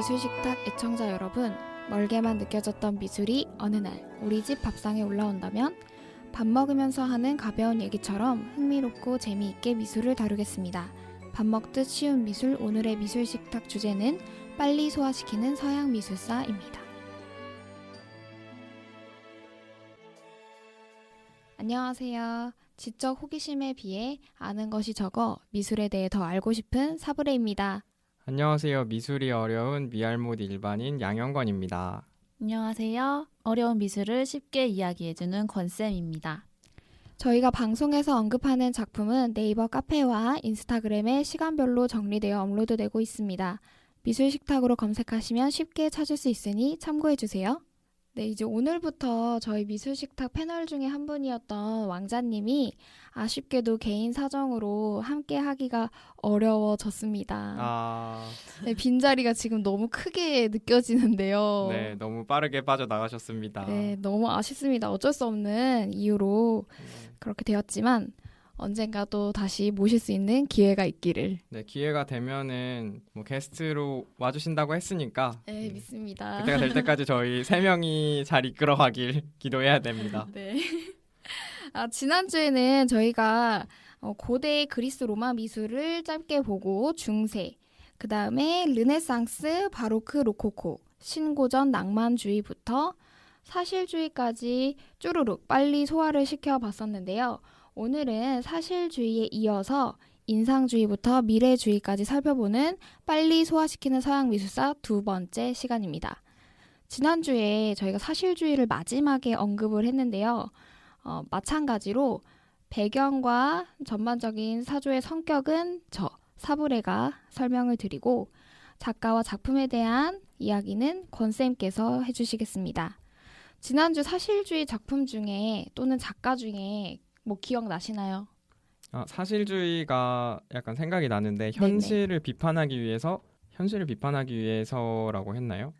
미술식탁 애청자 여러분, 멀게만 느껴졌던 미술이 어느 날 우리 집 밥상에 올라온다면 밥 먹으면서 하는 가벼운 얘기처럼 흥미롭고 재미있게 미술을 다루겠습니다. 밥 먹듯 쉬운 미술, 오늘의 미술식탁 주제는 빨리 소화시키는 서양 미술사입니다. 안녕하세요. 지적 호기심에 비해 아는 것이 적어 미술에 대해 더 알고 싶은 사브레입니다. 안녕하세요. 미술이 어려운 미알못 일반인 양영권입니다. 안녕하세요. 어려운 미술을 쉽게 이야기해주는 권쌤입니다. 저희가 방송에서 언급하는 작품은 네이버 카페와 인스타그램에 시간별로 정리되어 업로드되고 있습니다. 미술식탁으로 검색하시면 쉽게 찾을 수 있으니 참고해주세요. 네, 이제 오늘부터 저희 미술식탁 패널 중에 한 분이었던 왕자님이 아쉽게도 개인 사정으로 함께 하기가 어려워졌습니다. 네, 빈자리가 지금 너무 크게 느껴지는데요. 네, 너무 빠르게 빠져나가셨습니다. 네, 너무 아쉽습니다. 어쩔 수 없는 이유로 그렇게 되었지만 언젠가 또 다시 모실 수 있는 기회가 있기를. 네, 기회가 되면은 뭐 게스트로 와주신다고 했으니까 네, 믿습니다. 그때가 될 때까지 저희 3명이 잘 이끌어가길 기도해야 됩니다. 네. 지난주에는 저희가 고대 그리스 로마 미술을 짧게 보고 중세, 그 다음에 르네상스, 바로크, 로코코, 신고전 낭만주의부터 사실주의까지 쭈루룩 빨리 소화를 시켜봤었는데요. 오늘은 사실주의에 이어서 인상주의부터 미래주의까지 살펴보는 빨리 소화시키는 서양 미술사 두 번째 시간입니다. 지난주에 저희가 사실주의를 마지막에 언급을 했는데요. 마찬가지로 배경과 전반적인 사조의 성격은 저 사브레가 설명을 드리고 작가와 작품에 대한 이야기는 권쌤께서 해주시겠습니다. 지난주 사실주의 작품 중에 또는 작가 중에 뭐 기억나시나요? 사실주의가 약간 생각이 나는데 현실을 비판하기 위해서라고 했나요?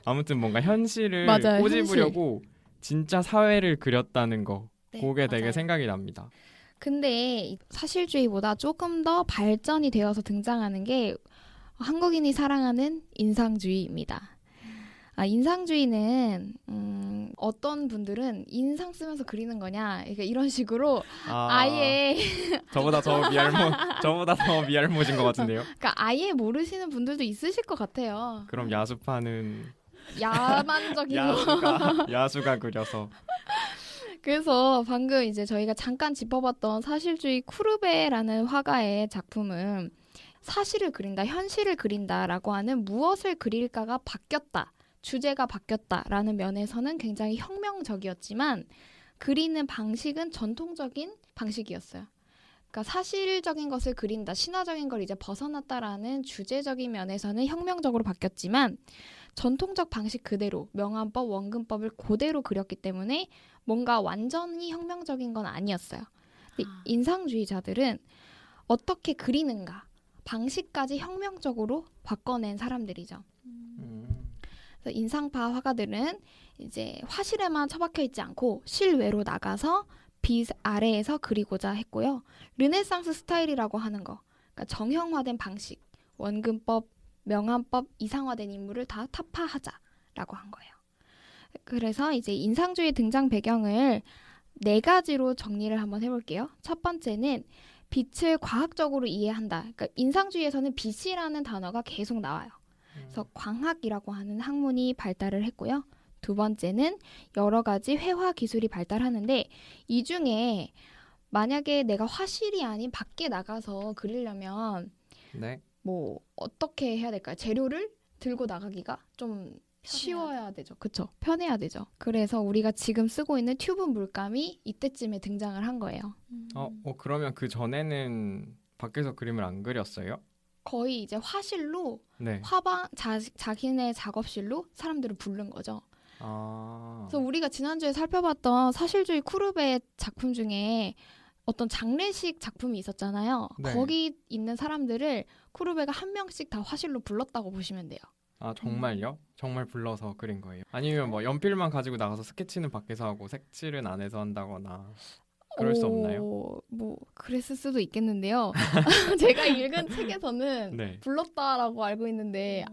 아무튼 뭔가 현실을 맞아요, 꼬집으려고 진짜 사회를 그렸다는 거. 네, 그게 되게 맞아요. 생각이 납니다. 근데 사실주의보다 조금 더 발전이 되어서 등장하는 게 한국인이 사랑하는 인상주의입니다. 인상주의는 어떤 분들은 인상 쓰면서 그리는 거냐 이런 식으로 아예 저보다 더 미알못인 것 같은데요. 그러니까 아예 모르시는 분들도 있으실 것 같아요. 그럼 야수파는 야만적인 야수가 그려서. 그래서 방금 이제 저희가 잠깐 짚어봤던 사실주의 쿠르베라는 화가의 작품은 사실을 그린다, 현실을 그린다라고 하는 무엇을 그릴까가 바뀌었다. 주제가 바뀌었다라는 면에서는 굉장히 혁명적이었지만 그리는 방식은 전통적인 방식이었어요. 그러니까 사실적인 것을 그린다, 신화적인 걸 이제 벗어났다라는 주제적인 면에서는 혁명적으로 바뀌었지만 전통적 방식 그대로 명암법, 원근법을 그대로 그렸기 때문에 뭔가 완전히 혁명적인 건 아니었어요. 근데 인상주의자들은 어떻게 그리는가, 방식까지 혁명적으로 바꿔낸 사람들이죠. 그래서 인상파 화가들은 이제 화실에만 처박혀 있지 않고 실외로 나가서 빛 아래에서 그리고자 했고요. 르네상스 스타일이라고 하는 거, 그러니까 정형화된 방식, 원근법, 명암법, 이상화된 인물을 다 타파하자라고 한 거예요. 그래서 이제 인상주의 등장 배경을 4가지로 정리를 한번 해볼게요. 첫 번째는 빛을 과학적으로 이해한다. 그러니까 인상주의에서는 빛이라는 단어가 계속 나와요. 그래서 광학이라고 하는 학문이 발달을 했고요. 두 번째는 여러 가지 회화 기술이 발달하는데 이 중에 만약에 내가 화실이 아닌 밖에 나가서 그리려면 뭐 어떻게 해야 될까요? 재료를 들고 나가기가 좀 쉬워야 되죠. 그쵸? 편해야 되죠. 그래서 우리가 지금 쓰고 있는 튜브 물감이 이때쯤에 등장을 한 거예요. 그러면 그 전에는 밖에서 그림을 안 그렸어요? 거의 이제 화실로 네. 자기네 작업실로 사람들을 부른 거죠. 그래서 우리가 지난주에 살펴봤던 사실주의 쿠르베 작품 중에 어떤 장례식 작품이 있었잖아요. 네. 거기 있는 사람들을 쿠르베가 한 명씩 다 화실로 불렀다고 보시면 돼요. 정말요? 정말 불러서 그린 거예요? 아니면 뭐 연필만 가지고 나가서 스케치는 밖에서 하고 색칠은 안에서 한다거나. 그럴 수 없나요? 뭐 그랬을 수도 있겠는데요. 제가 읽은 책에서는 네. 불렀다라고 알고 있는데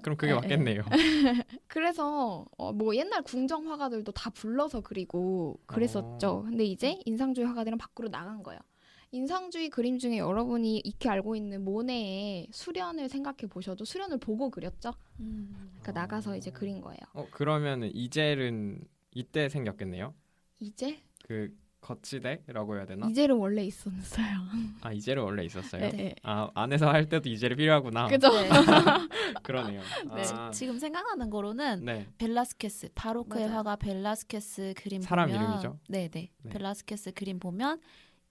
그럼 그게 에, 맞겠네요. 그래서 뭐 옛날 궁정 화가들도 다 불러서 그리고 그랬었죠. 근데 이제 인상주의 화가들은 밖으로 나간 거예요. 인상주의 그림 중에 여러분이 익히 알고 있는 모네의 수련을 생각해 보셔도 수련을 보고 그렸죠. 그러니까 나가서 이제 그린 거예요. 그러면은 이젤은 이때 생겼겠네요. 이제? 그 거치대라고 해야 되나? 이젤은 원래 있었어요. 이젤은 원래 있었어요. 네. 안에서 할 때도 이젤이 필요하구나. 그죠? 네. 그러네요. 네. 지금 생각나는 거로는 네. 벨라스케스, 바로크의 맞아요. 화가 벨라스케스 그림 사람 보면 이름이죠? 네네. 네. 벨라스케스 그림 보면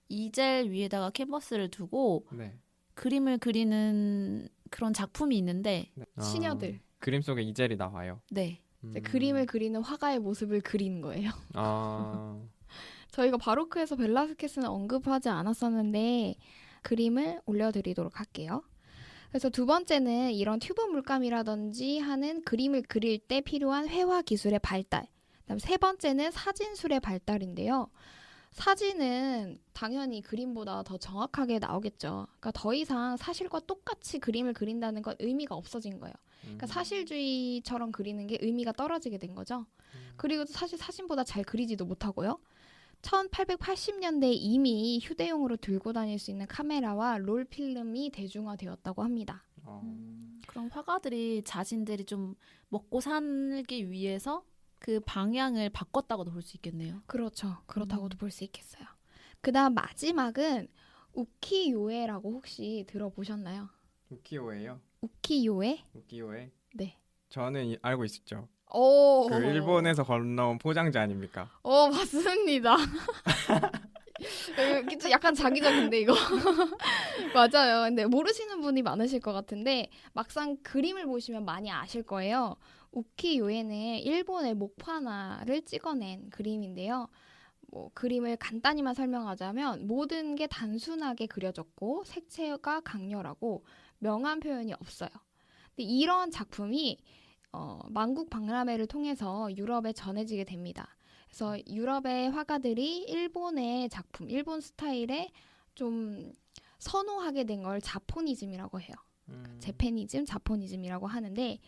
이젤 위에다가 캔버스를 두고 네. 그림을 그리는 그런 작품이 있는데 네. 시녀들. 그림 속에 이젤이 나와요. 네. 이제 그림을 그리는 화가의 모습을 그린 거예요. 저희가 바로크에서 벨라스케스는 언급하지 않았었는데 그림을 올려드리도록 할게요. 그래서 두 번째는 이런 튜브 물감이라든지 하는 그림을 그릴 때 필요한 회화 기술의 발달. 그다음 세 번째는 사진술의 발달인데요. 사진은 당연히 그림보다 더 정확하게 나오겠죠. 그러니까 더 이상 사실과 똑같이 그림을 그린다는 건 의미가 없어진 거예요. 그러니까 사실주의처럼 그리는 게 의미가 떨어지게 된 거죠. 그리고 사실 사진보다 잘 그리지도 못하고요. 1880년대에 이미 휴대용으로 들고 다닐 수 있는 카메라와 롤 필름이 대중화되었다고 합니다. 그럼 화가들이 자신들이 좀 먹고 살기 위해서 그 방향을 바꿨다고도 볼 수 있겠네요. 그렇죠. 그렇다고도 볼 수 있겠어요. 그다음 마지막은 우키요에라고 혹시 들어보셨나요? 우키요에요? 우키요에? 우키요에? 네. 저는 알고 있었죠. 오. 그 일본에서 건너온 포장지 아닙니까? 맞습니다. 약간 자기적인데 이거 맞아요. 근데 모르시는 분이 많으실 것 같은데 막상 그림을 보시면 많이 아실 거예요. 우키요에는 일본의 목판화를 찍어낸 그림인데요. 뭐 그림을 간단히만 설명하자면 모든 게 단순하게 그려졌고 색채가 강렬하고 명암 표현이 없어요. 근데 이런 작품이 만국 박람회를 통해서 유럽에 전해지게 됩니다. 그래서 유럽의 화가들이 일본의 작품, 일본 스타일에 좀 선호하게 된 걸 자포니즘이라고 해요. 재패니즘, 자포니즘이라고 하는데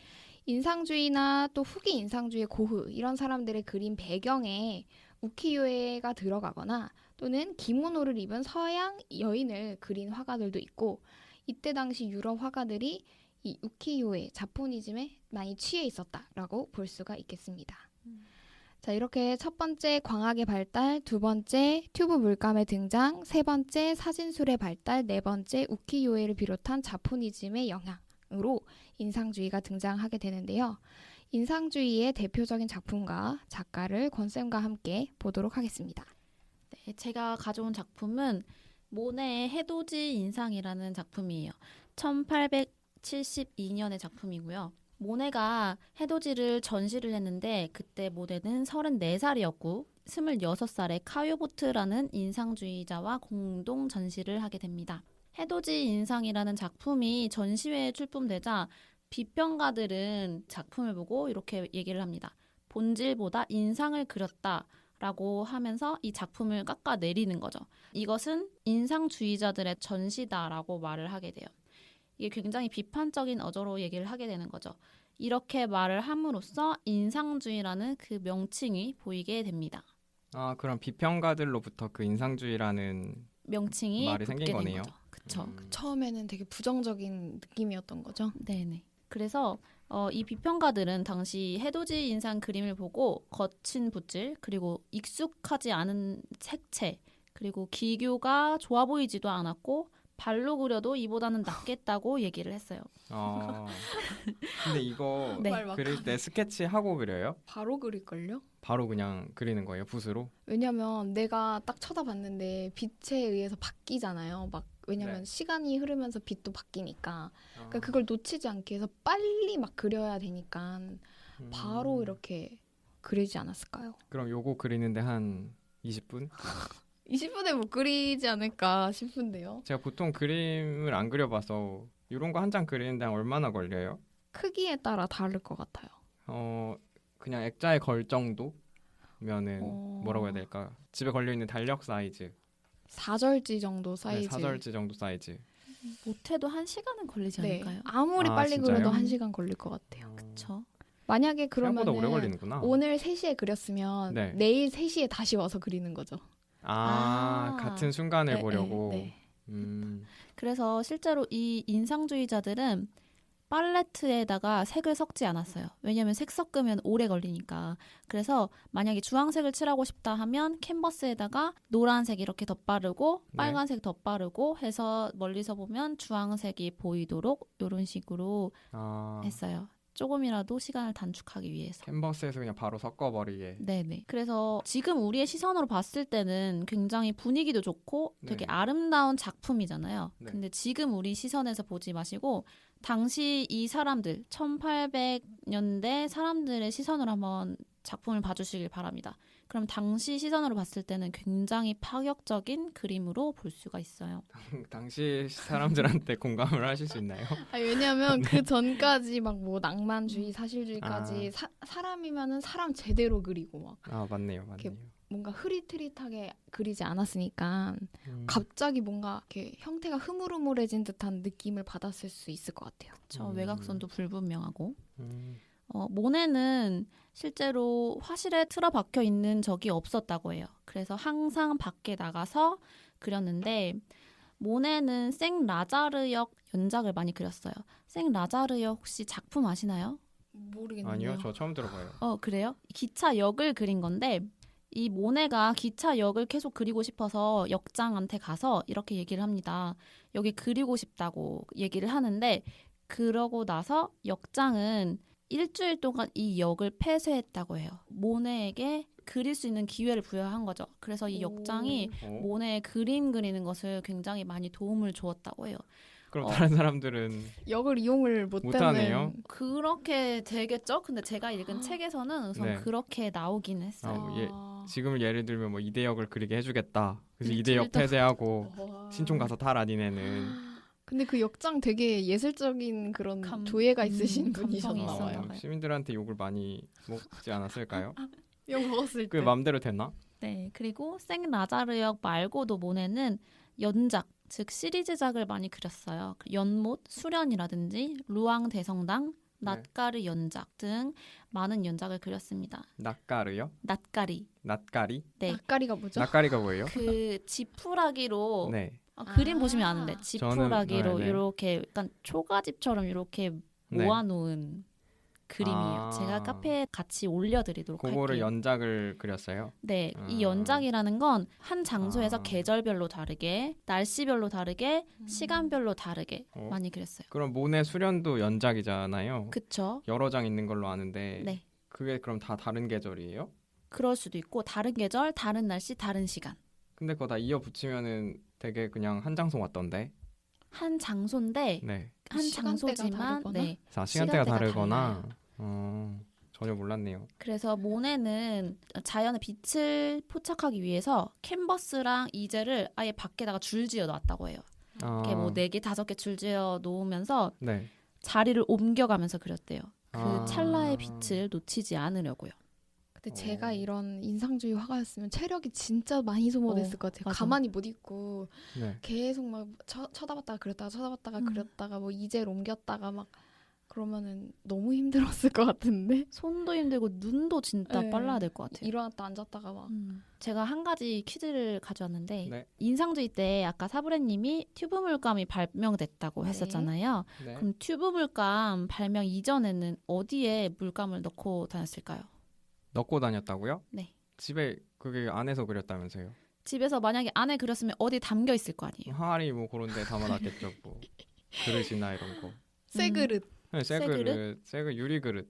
인상주의나 또 후기 인상주의 고흐 이런 사람들의 그림 배경에 우키요에가 들어가거나 또는 기모노를 입은 서양 여인을 그린 화가들도 있고 이때 당시 유럽 화가들이 이 우키요에, 자포니즘에 많이 취해 있었다라고 볼 수가 있겠습니다. 자, 이렇게 첫 번째 광학의 발달, 두 번째 튜브 물감의 등장, 세 번째 사진술의 발달, 네 번째 우키요에를 비롯한 자포니즘의 영향으로 인상주의가 등장하게 되는데요. 인상주의의 대표적인 작품과 작가를 권쌤과 함께 보도록 하겠습니다. 네, 제가 가져온 작품은 모네의 해돋이 인상이라는 작품이에요. 1872년의 작품이고요. 모네가 해돋이를 전시를 했는데 그때 모네는 34살이었고 26살에 카요보트라는 인상주의자와 공동 전시를 하게 됩니다. 해돋이 인상이라는 작품이 전시회에 출품되자 비평가들은 작품을 보고 이렇게 얘기를 합니다. 본질보다 인상을 그렸다라고 하면서 이 작품을 깎아내리는 거죠. 이것은 인상주의자들의 전시다라고 말을 하게 돼요. 이게 굉장히 비판적인 어조로 얘기를 하게 되는 거죠. 이렇게 말을 함으로써 인상주의라는 그 명칭이 보이게 됩니다. 그럼 비평가들로부터 그 인상주의라는 명칭이 말이 붙게 생긴 된 거네요. 거죠. 그쵸. 처음에는 되게 부정적인 느낌이었던 거죠. 네네. 그래서 이 비평가들은 당시 해돋이 인상 그림을 보고 거친 붓질 그리고 익숙하지 않은 색채 그리고 기교가 좋아 보이지도 않았고 발로 그려도 이보다는 낫겠다고 얘기를 했어요. 근데 이거 네. 그릴 때 스케치하고 그려요? 바로 그릴걸요? 바로 그냥 그리는 거예요? 붓으로? 왜냐면 내가 딱 쳐다봤는데 빛에 의해서 바뀌잖아요. 왜냐면 네. 시간이 흐르면서 빛도 바뀌니까. 그러니까 그걸 놓치지 않기 위해서 빨리 막 그려야 되니까 바로 이렇게 그리지 않았을까요? 그럼 요거 그리는데 한 20분? 20분에 못 그리지 않을까 싶은데요. 제가 보통 그림을 안 그려봐서 이런 거 한 장 그리는데 한 얼마나 걸려요? 크기에 따라 다를 것 같아요. 그냥 액자에 걸 정도? 뭐라고 해야 될까? 집에 걸려 있는 달력 사이즈. 4절지 정도 네, 사이즈. 4절지 정도 사이즈. 못해도 1시간은 걸리지 네. 않을까요? 아무리 아, 빨리 진짜요? 그려도 1시간 걸릴 것 같아요. 그쵸. 만약에 생각보다 오래 그러면은 걸리는구나. 오늘 3시에 그렸으면 네. 내일 3시에 다시 와서 그리는 거죠. 같은 순간을 네, 보려고. 네. 그래서 실제로 이 인상주의자들은 팔레트에다가 색을 섞지 않았어요. 왜냐하면 색 섞으면 오래 걸리니까. 그래서 만약에 주황색을 칠하고 싶다 하면 캔버스에다가 노란색 이렇게 덧바르고 네. 빨간색 덧바르고 해서 멀리서 보면 주황색이 보이도록 이런 식으로 했어요. 조금이라도 시간을 단축하기 위해서. 캔버스에서 그냥 바로 섞어버리게. 네네. 그래서 지금 우리의 시선으로 봤을 때는 굉장히 분위기도 좋고 되게 네. 아름다운 작품이잖아요. 네. 근데 지금 우리 시선에서 보지 마시고 당시 이 사람들 1800년대 사람들의 시선으로 한번 작품을 봐주시길 바랍니다. 그럼 당시 시선으로 봤을 때는 굉장히 파격적인 그림으로 볼 수가 있어요. 당시 사람들한테 공감을 하실 수 있나요? 왜냐하면 그 전까지 막 뭐 낭만주의, 사실주의까지 사람이면은 사람 제대로 그리고 막 맞네요. 이렇게 뭔가 흐릿흐릿하게 그리지 않았으니까 갑자기 뭔가 이렇게 형태가 흐물흐물해진 듯한 느낌을 받았을 수 있을 것 같아요. 저 외곽선도 불분명하고 음. 모네는 실제로 화실에 틀어박혀 있는 적이 없었다고 해요. 그래서 항상 밖에 나가서 그렸는데 모네는 생라자르역 연작을 많이 그렸어요. 생라자르역 혹시 작품 아시나요? 모르겠네요. 아니요, 저 처음 들어봐요. 그래요? 기차역을 그린 건데 이 모네가 기차역을 계속 그리고 싶어서 역장한테 가서 이렇게 얘기를 합니다. 여기 그리고 싶다고 얘기를 하는데 그러고 나서 역장은 일주일 동안 이 역을 폐쇄했다고 해요. 모네에게 그릴 수 있는 기회를 부여한 거죠. 그래서 이 역장이 모네의 그림 그리는 것을 굉장히 많이 도움을 주었다고 해요. 그럼 다른 사람들은 역을 이용을 못하네요. 그렇게 되겠죠? 근데 제가 읽은 책에서는 우선 네. 그렇게 나오긴 했어요. 지금을 예를 들면 뭐 이대역을 그리게 해주겠다. 그래서 일주일 이대역 동안. 폐쇄하고 신촌 가서 타라 니네는. 근데 그 역장 되게 예술적인 그런 조예가 있으신 분이셨나 감성이 봐요. 있었나 봐요. 시민들한테 욕을 많이 먹지 않았을까요? 욕 먹었을 그게 때. 맘대로 됐나? 네, 그리고 생라자르역 말고도 모네는 연작, 즉 시리즈작을 많이 그렸어요. 연못, 수련이라든지 루앙 대성당, 낫가르 연작 등 많은 연작을 그렸습니다. 낫가르요? 낫가리. 낫가리? 네. 낫가리가 뭐죠? 낫가리가 뭐예요? 그 지푸라기로 네. 그림 보시면 아는데 지푸라기로 저는, 네. 이렇게 약간 초가집처럼 이렇게 네. 모아놓은 그림이에요. 제가 카페에 같이 올려드리도록 그거를 할게요. 연작을 그렸어요? 네, 이 연작이라는 건 한 장소에서 아. 계절별로 다르게, 날씨별로 다르게, 시간별로 다르게 많이 그렸어요. 그럼 모네 수련도 연작이잖아요. 그쵸? 여러 장 있는 걸로 아는데 네. 그게 그럼 다 다른 계절이에요? 그럴 수도 있고 다른 계절, 다른 날씨, 다른 시간. 근데 그거 다 이어 붙이면은 되게 그냥 한 장소 같던데. 한 장소인데 네. 한 시간대가 장소지만 다르거나? 네. 시간대가 다르거나. 달라요. 전혀 몰랐네요. 그래서 모네는 자연의 빛을 포착하기 위해서 캔버스랑 이젤을 아예 밖에다가 줄지어 놨다고 해요. 이렇게 뭐 4개, 5개 줄지어 놓으면서 네. 자리를 옮겨가면서 그렸대요. 그 아. 찰나의 빛을 놓치지 않으려고요. 근데 제가 이런 인상주의 화가였으면 체력이 진짜 많이 소모됐을 것 같아요. 맞아. 가만히 못 있고 네. 계속 막 쳐다봤다가 그렸다가 쳐다봤다가 그렸다가 뭐 이제를 옮겼다가 막 그러면은 너무 힘들었을 것 같은데. 손도 힘들고 눈도 진짜 네. 빨라야 될 것 같아요. 일어났다 앉았다가 막 제가 한 가지 퀴즈를 가져왔는데 네. 인상주의 때 아까 사브레님이 튜브 물감이 발명됐다고 네. 했었잖아요. 네. 그럼 튜브 물감 발명 이전에는 어디에 물감을 넣고 다녔을까요? 넣고 다녔다고요? 네. 집에 그게 안에서 그렸다면서요? 집에서 만약에 안에 그렸으면 어디 담겨 있을 거 아니에요. 항아리 뭐 그런 데 담아놨겠죠. 뭐 그릇이나 이런 거. 새 그릇. 네, 새 새 그릇, 유리 그릇.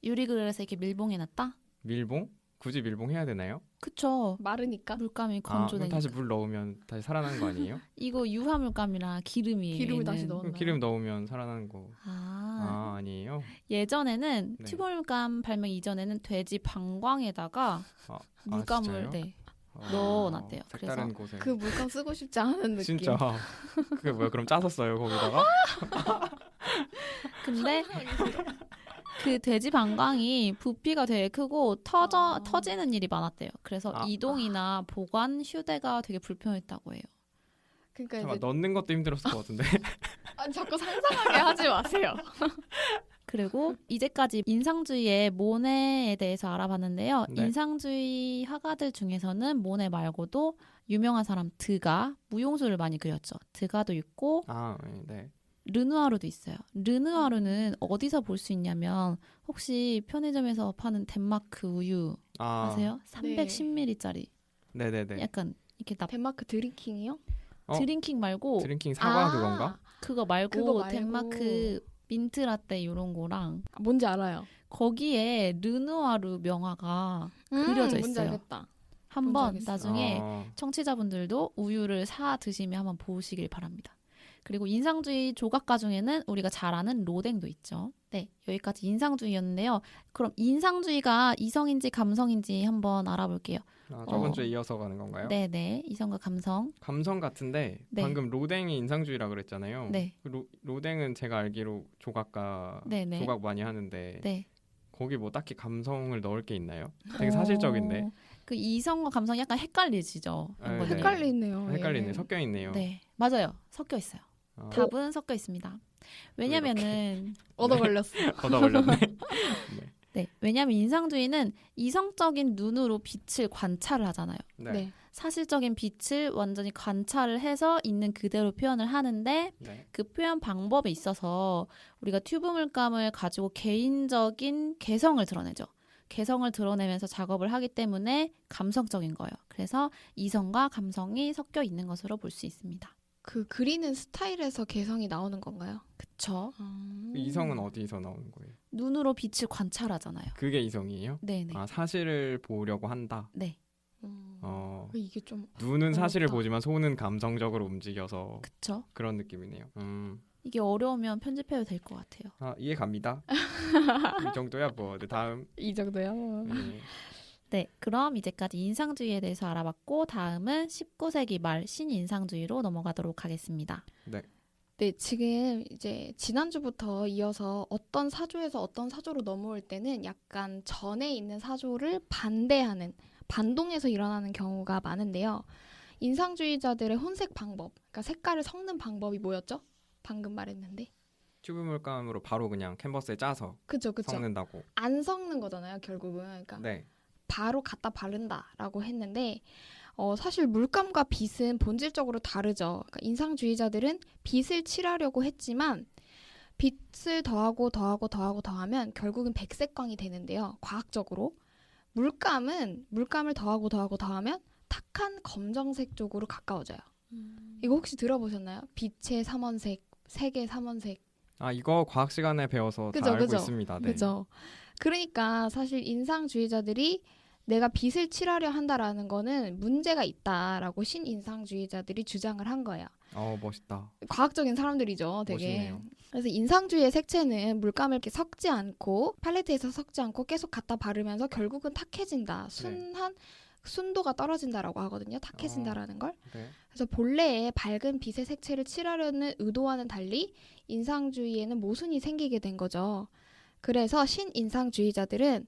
유리 그릇에 이렇게 밀봉해놨다? 밀봉? 굳이 밀봉 해야 되나요? 그쵸. 마르니까. 물감이 그럼 건조되니까. 다시 물 넣으면 다시 살아나는 거 아니에요? 이거 유화 물감이라 기름이에요. 기름을 얘는. 다시 넣어. 그럼 기름 넣으면 살아나는 거. 아니에요? 예전에는 네. 튜브 물감 발명 이전에는 돼지 방광에다가 물감을 진짜요? 네, 넣어놨대요. 색다른 그래서 곳에. 그 물감 쓰고 싶지 않은 느낌. 진짜. 그게 뭐야? 그럼 짜서 써요 거기다가? 근데 그 돼지 방광이 부피가 되게 크고 터지는 일이 많았대요. 그래서 이동이나 보관, 휴대가 되게 불편했다고 해요. 그러니까 잠깐 이제 넣는 것도 힘들었을 것 같은데. 아니, 자꾸 상상하게 하지 마세요. 그리고 이제까지 인상주의의 모네에 대해서 알아봤는데요. 네. 인상주의 화가들 중에서는 모네 말고도 유명한 사람 드가 무용수를 많이 그렸죠. 드가도 있고 네. 르누아르도 있어요. 르누아르는 어디서 볼 수 있냐면 혹시 편의점에서 파는 덴마크 우유 아세요? 310ml짜리. 네네네. 약간 이렇게 덴마크 드링킹이요? 드링킹 말고 드링킹 사과 그건가? 그거 말고 그거 말고. 덴마크 민트 라떼 이런 거랑 뭔지 알아요. 거기에 르누아르 명화가 그려져 뭔지 있어요. 알겠다. 한번 알겠어요. 나중에 청취자분들도 우유를 사 드시면 한번 보시길 바랍니다. 그리고 인상주의 조각가 중에는 우리가 잘 아는 로댕도 있죠. 네, 여기까지 인상주의였는데요. 그럼 인상주의가 이성인지 감성인지 한번 알아볼게요. 저번 주에 이어서 가는 건가요? 네네, 이성과 감성. 감성 같은데 네. 방금 로댕이 인상주의라 그랬잖아요. 네. 로댕은 제가 알기로 조각가 네네. 조각 많이 하는데 네. 거기 뭐 딱히 감성을 넣을 게 있나요? 되게 사실적인데. 그 이성과 감성이 약간 헷갈리시죠? 네. 이번에. 헷갈리네요. 헷갈리네. 예. 섞여 있네요. 네, 맞아요. 섞여 있어요. 답은 섞여 있습니다. 왜냐면은 얻어 걸렸어. 얻어 걸렸네. 네, 왜냐면 인상주의는 이성적인 눈으로 빛을 관찰을 하잖아요. 네. 네. 사실적인 빛을 완전히 관찰을 해서 있는 그대로 표현을 하는데 네. 그 표현 방법에 있어서 우리가 튜브 물감을 가지고 개인적인 개성을 드러내죠. 개성을 드러내면서 작업을 하기 때문에 감성적인 거예요. 그래서 이성과 감성이 섞여 있는 것으로 볼 수 있습니다. 그 그리는 스타일에서 개성이 나오는 건가요? 그쵸? 이성은 어디서 나오는 거예요? 눈으로 빛을 관찰하잖아요. 그게 이성이에요? 네네. 사실을 보려고 한다. 네. 이게 좀 눈은 사실을 어렵다. 보지만 손은 감성적으로 움직여서 그쵸? 그런 느낌이네요. 이게 어려우면 편집해도 될 것 같아요. 이해 갑니다. 이 정도야 뭐. 네, 다음. 이 정도요. 네. 네, 그럼 이제까지 인상주의에 대해서 알아봤고 다음은 19세기 말 신인상주의로 넘어가도록 하겠습니다. 네, 지금 이제 지난주부터 이어서 어떤 사조에서 어떤 사조로 넘어올 때는 약간 전에 있는 사조를 반대하는, 반동해서 일어나는 경우가 많은데요. 인상주의자들의 혼색 방법, 그러니까 색깔을 섞는 방법이 뭐였죠? 방금 말했는데. 튜브 물감으로 바로 그냥 캔버스에 짜서 그죠. 섞는다고. 안 섞는 거잖아요, 결국은. 그러니까 네. 바로 갖다 바른다라고 했는데 사실 물감과 빗은 본질적으로 다르죠. 그러니까 인상주의자들은 빗을 칠하려고 했지만 빗을 더하면 결국은 백색광이 되는데요. 과학적으로. 물감을 더하면 탁한 검정색 쪽으로 가까워져요. 이거 혹시 들어보셨나요? 빛의 삼원색, 색의 삼원색. 이거 과학 시간에 배워서 그죠, 다 알고 그죠. 있습니다. 네. 그죠. 그러니까 사실 인상주의자들이 내가 빛을 칠하려 한다라는 거는 문제가 있다라고 신인상주의자들이 주장을 한 거예요. 멋있다. 과학적인 사람들이죠, 되게. 멋있네요. 그래서 인상주의의 색채는 물감을 이렇게 섞지 않고 팔레트에서 섞지 않고 계속 갖다 바르면서 결국은 탁해진다. 순도가 떨어진다라고 하거든요. 탁해진다라는 걸. 네. 그래서 본래의 밝은 빛의 색채를 칠하려는 의도와는 달리 인상주의에는 모순이 생기게 된 거죠. 그래서 신인상주의자들은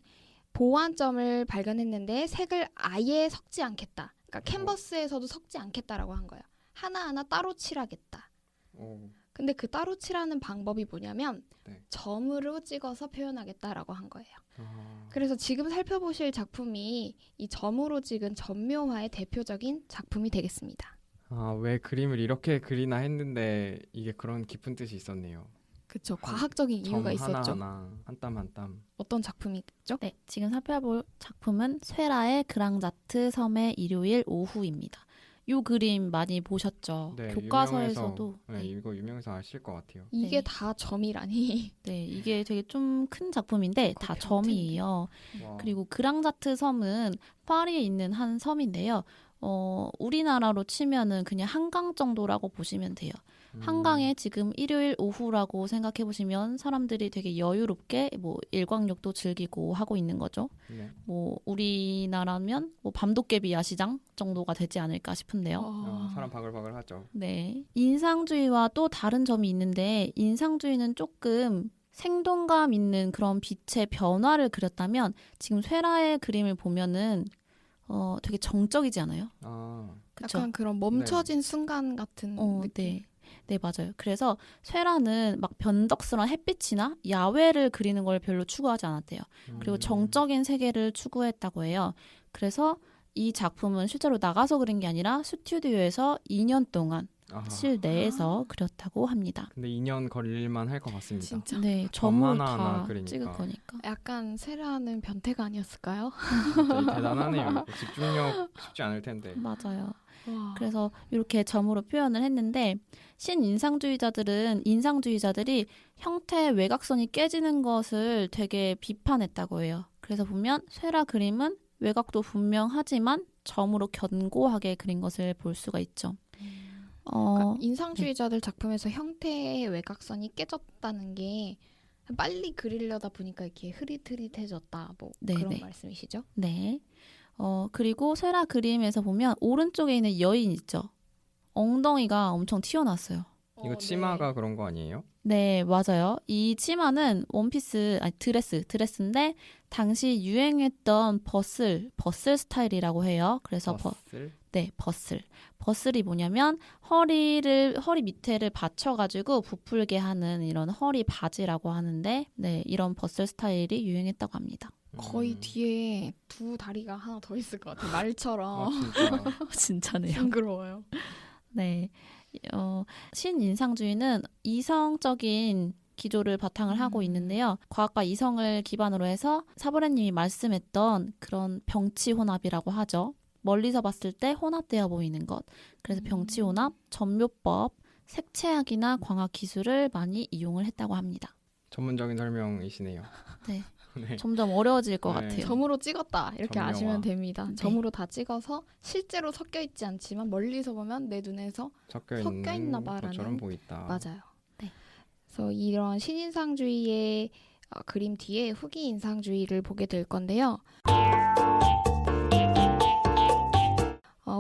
보완점을 발견했는데 색을 아예 섞지 않겠다. 그러니까 캔버스에서도 섞지 않겠다라고 한 거예요. 하나하나 따로 칠하겠다. 근데 그 따로 칠하는 방법이 뭐냐면 점으로 찍어서 표현하겠다라고 한 거예요. 그래서 지금 살펴보실 작품이 이 점으로 찍은 점묘화의 대표적인 작품이 되겠습니다. 왜 그림을 이렇게 그리나 했는데 이게 그런 깊은 뜻이 있었네요. 그렇죠. 과학적인 이유가 있었죠. 하나하나 한 땀 한 땀. 어떤 작품이죠? 네, 지금 살펴볼 작품은 쇠라의 그랑자트 섬의 일요일 오후입니다. 이 그림 많이 보셨죠? 네, 교과서에서도. 이거 유명해서 아실 것 같아요. 이게 네. 다 점이라니. 네, 이게 되게 좀 큰 작품인데 다 점이에요. 와. 그리고 그랑자트 섬은 파리에 있는 한 섬인데요. 우리나라로 치면은 그냥 한강 정도라고 보시면 돼요. 한강에 지금 일요일 오후라고 생각해 보시면 사람들이 되게 여유롭게 뭐 일광욕도 즐기고 하고 있는 거죠. 네. 뭐 우리나라면 뭐 밤도깨비 야시장 정도가 되지 않을까 싶은데요. 사람 바글바글 하죠. 네. 인상주의와 또 다른 점이 있는데 인상주의는 조금 생동감 있는 그런 빛의 변화를 그렸다면 지금 쇠라의 그림을 보면은 되게 정적이지 않아요? 아, 그쵸? 약간 그런 멈춰진 순간 같은 느낌. 네. 네, 맞아요. 그래서 쇠라는 막 변덕스러운 햇빛이나 야외를 그리는 걸 별로 추구하지 않았대요. 그리고 정적인 세계를 추구했다고 해요. 그래서 이 작품은 실제로 나가서 그린 게 아니라 스튜디오에서 2년 동안 아, 실내에서 그렸다고 합니다. 근데 2년 걸릴만 할 것 같습니다. 진짜. 네, 점을 하나하나 다 그리니까. 찍을 거니까. 약간 세라는 변태가 아니었을까요? 진짜 대단하네요. 집중력 쉽지 않을 텐데. 맞아요. 와. 그래서 이렇게 점으로 표현을 했는데 인상주의자들이 형태의 외곽선이 깨지는 것을 되게 비판했다고 해요. 그래서 보면 쇠라 그림은 외곽도 분명하지만 점으로 견고하게 그린 것을 볼 수가 있죠. 그러니까 인상주의자들 작품에서 형태의 외곽선이 깨졌다는 게 빨리 그리려다 보니까 이렇게 흐릿흐릿해졌다. 뭐 그런 네네. 말씀이시죠? 네. 그리고 쇠라 그림에서 보면 오른쪽에 있는 여인 있죠. 엉덩이가 엄청 튀어나왔어요. 이거 치마가 그런 거 아니에요? 네, 맞아요. 이 치마는 원피스, 아니 드레스인데 당시 유행했던 버슬 스타일이라고 해요. 그래서 버슬? 네, 버슬. 버슬이 뭐냐면 허리 밑에를 받쳐가지고 부풀게 하는 이런 허리 바지라고 하는데, 네, 이런 버슬 스타일이 유행했다고 합니다. 거의 뒤에 두 다리가 하나 더 있을 것 같아요. 말처럼. 진짜. 진짜네요. 징그러워요. 네, 신인상주의는 이성적인 기조를 바탕을 하고 있는데요. 과학과 이성을 기반으로 해서 사브레님이 말씀했던 그런 병치혼합이라고 하죠. 멀리서 봤을 때 혼합되어 보이는 것. 그래서 병치혼합, 점묘법, 색채학이나 광학 기술을 많이 이용을 했다고 합니다. 전문적인 설명이시네요. 네, 네. 점점 어려워질 것 네. 같아요. 점으로 찍었다 이렇게 점명화. 아시면 됩니다. 네. 점으로 다 찍어서 실제로 섞여 있지 않지만 멀리서 보면 내 눈에서 섞여 섞여 있는 있나 봐라는. 것처럼 보인다. 맞아요. 네. 그래서 이런 신인상주의의 그림 뒤에 후기 인상주의를 보게 될 건데요.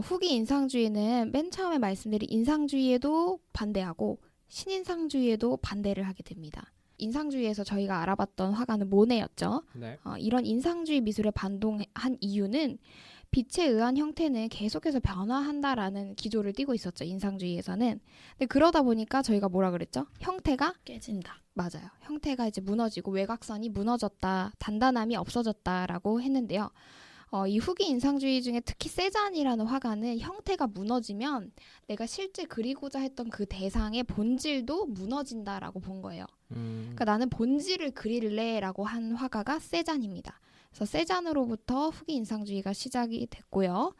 후기 인상주의는 맨 처음에 말씀드린 인상주의에도 반대하고 신인상주의에도 반대를 하게 됩니다. 인상주의에서 저희가 알아봤던 화가는 모네였죠. 네. 이런 인상주의 미술에 반동한 이유는 빛에 의한 형태는 계속해서 변화한다라는 기조를 띠고 있었죠. 인상주의에서는. 근데 그러다 보니까 저희가 뭐라 그랬죠? 형태가 깨진다. 맞아요. 형태가 이제 무너지고 외곽선이 무너졌다, 단단함이 없어졌다라고 했는데요. 이 후기 인상주의 중에 특히 세잔이라는 화가는 형태가 무너지면 내가 실제 그리고자 했던 그 대상의 본질도 무너진다라고 본 거예요. 그러니까 나는 본질을 그릴래라고 한 화가가 세잔입니다. 그래서 세잔으로부터 후기 인상주의가 시작이 됐고요.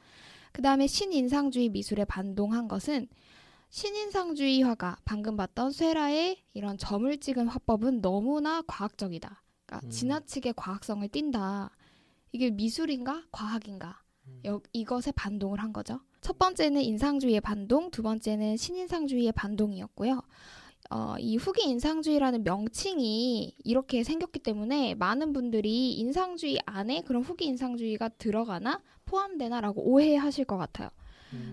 그 다음에 신인상주의 미술에 반동한 것은 신인상주의 화가 방금 봤던 쇠라의 이런 점을 찍은 화법은 너무나 과학적이다. 그러니까 지나치게 과학성을 띈다. 이게 미술인가 과학인가 이것에 반동을 한 거죠. 첫 번째는 인상주의의 반동, 두 번째는 신인상주의의 반동이었고요. 이 후기 인상주의라는 명칭이 이렇게 생겼기 때문에 많은 분들이 인상주의 안에 그런 후기 인상주의가 들어가나 포함되나라고 오해하실 것 같아요.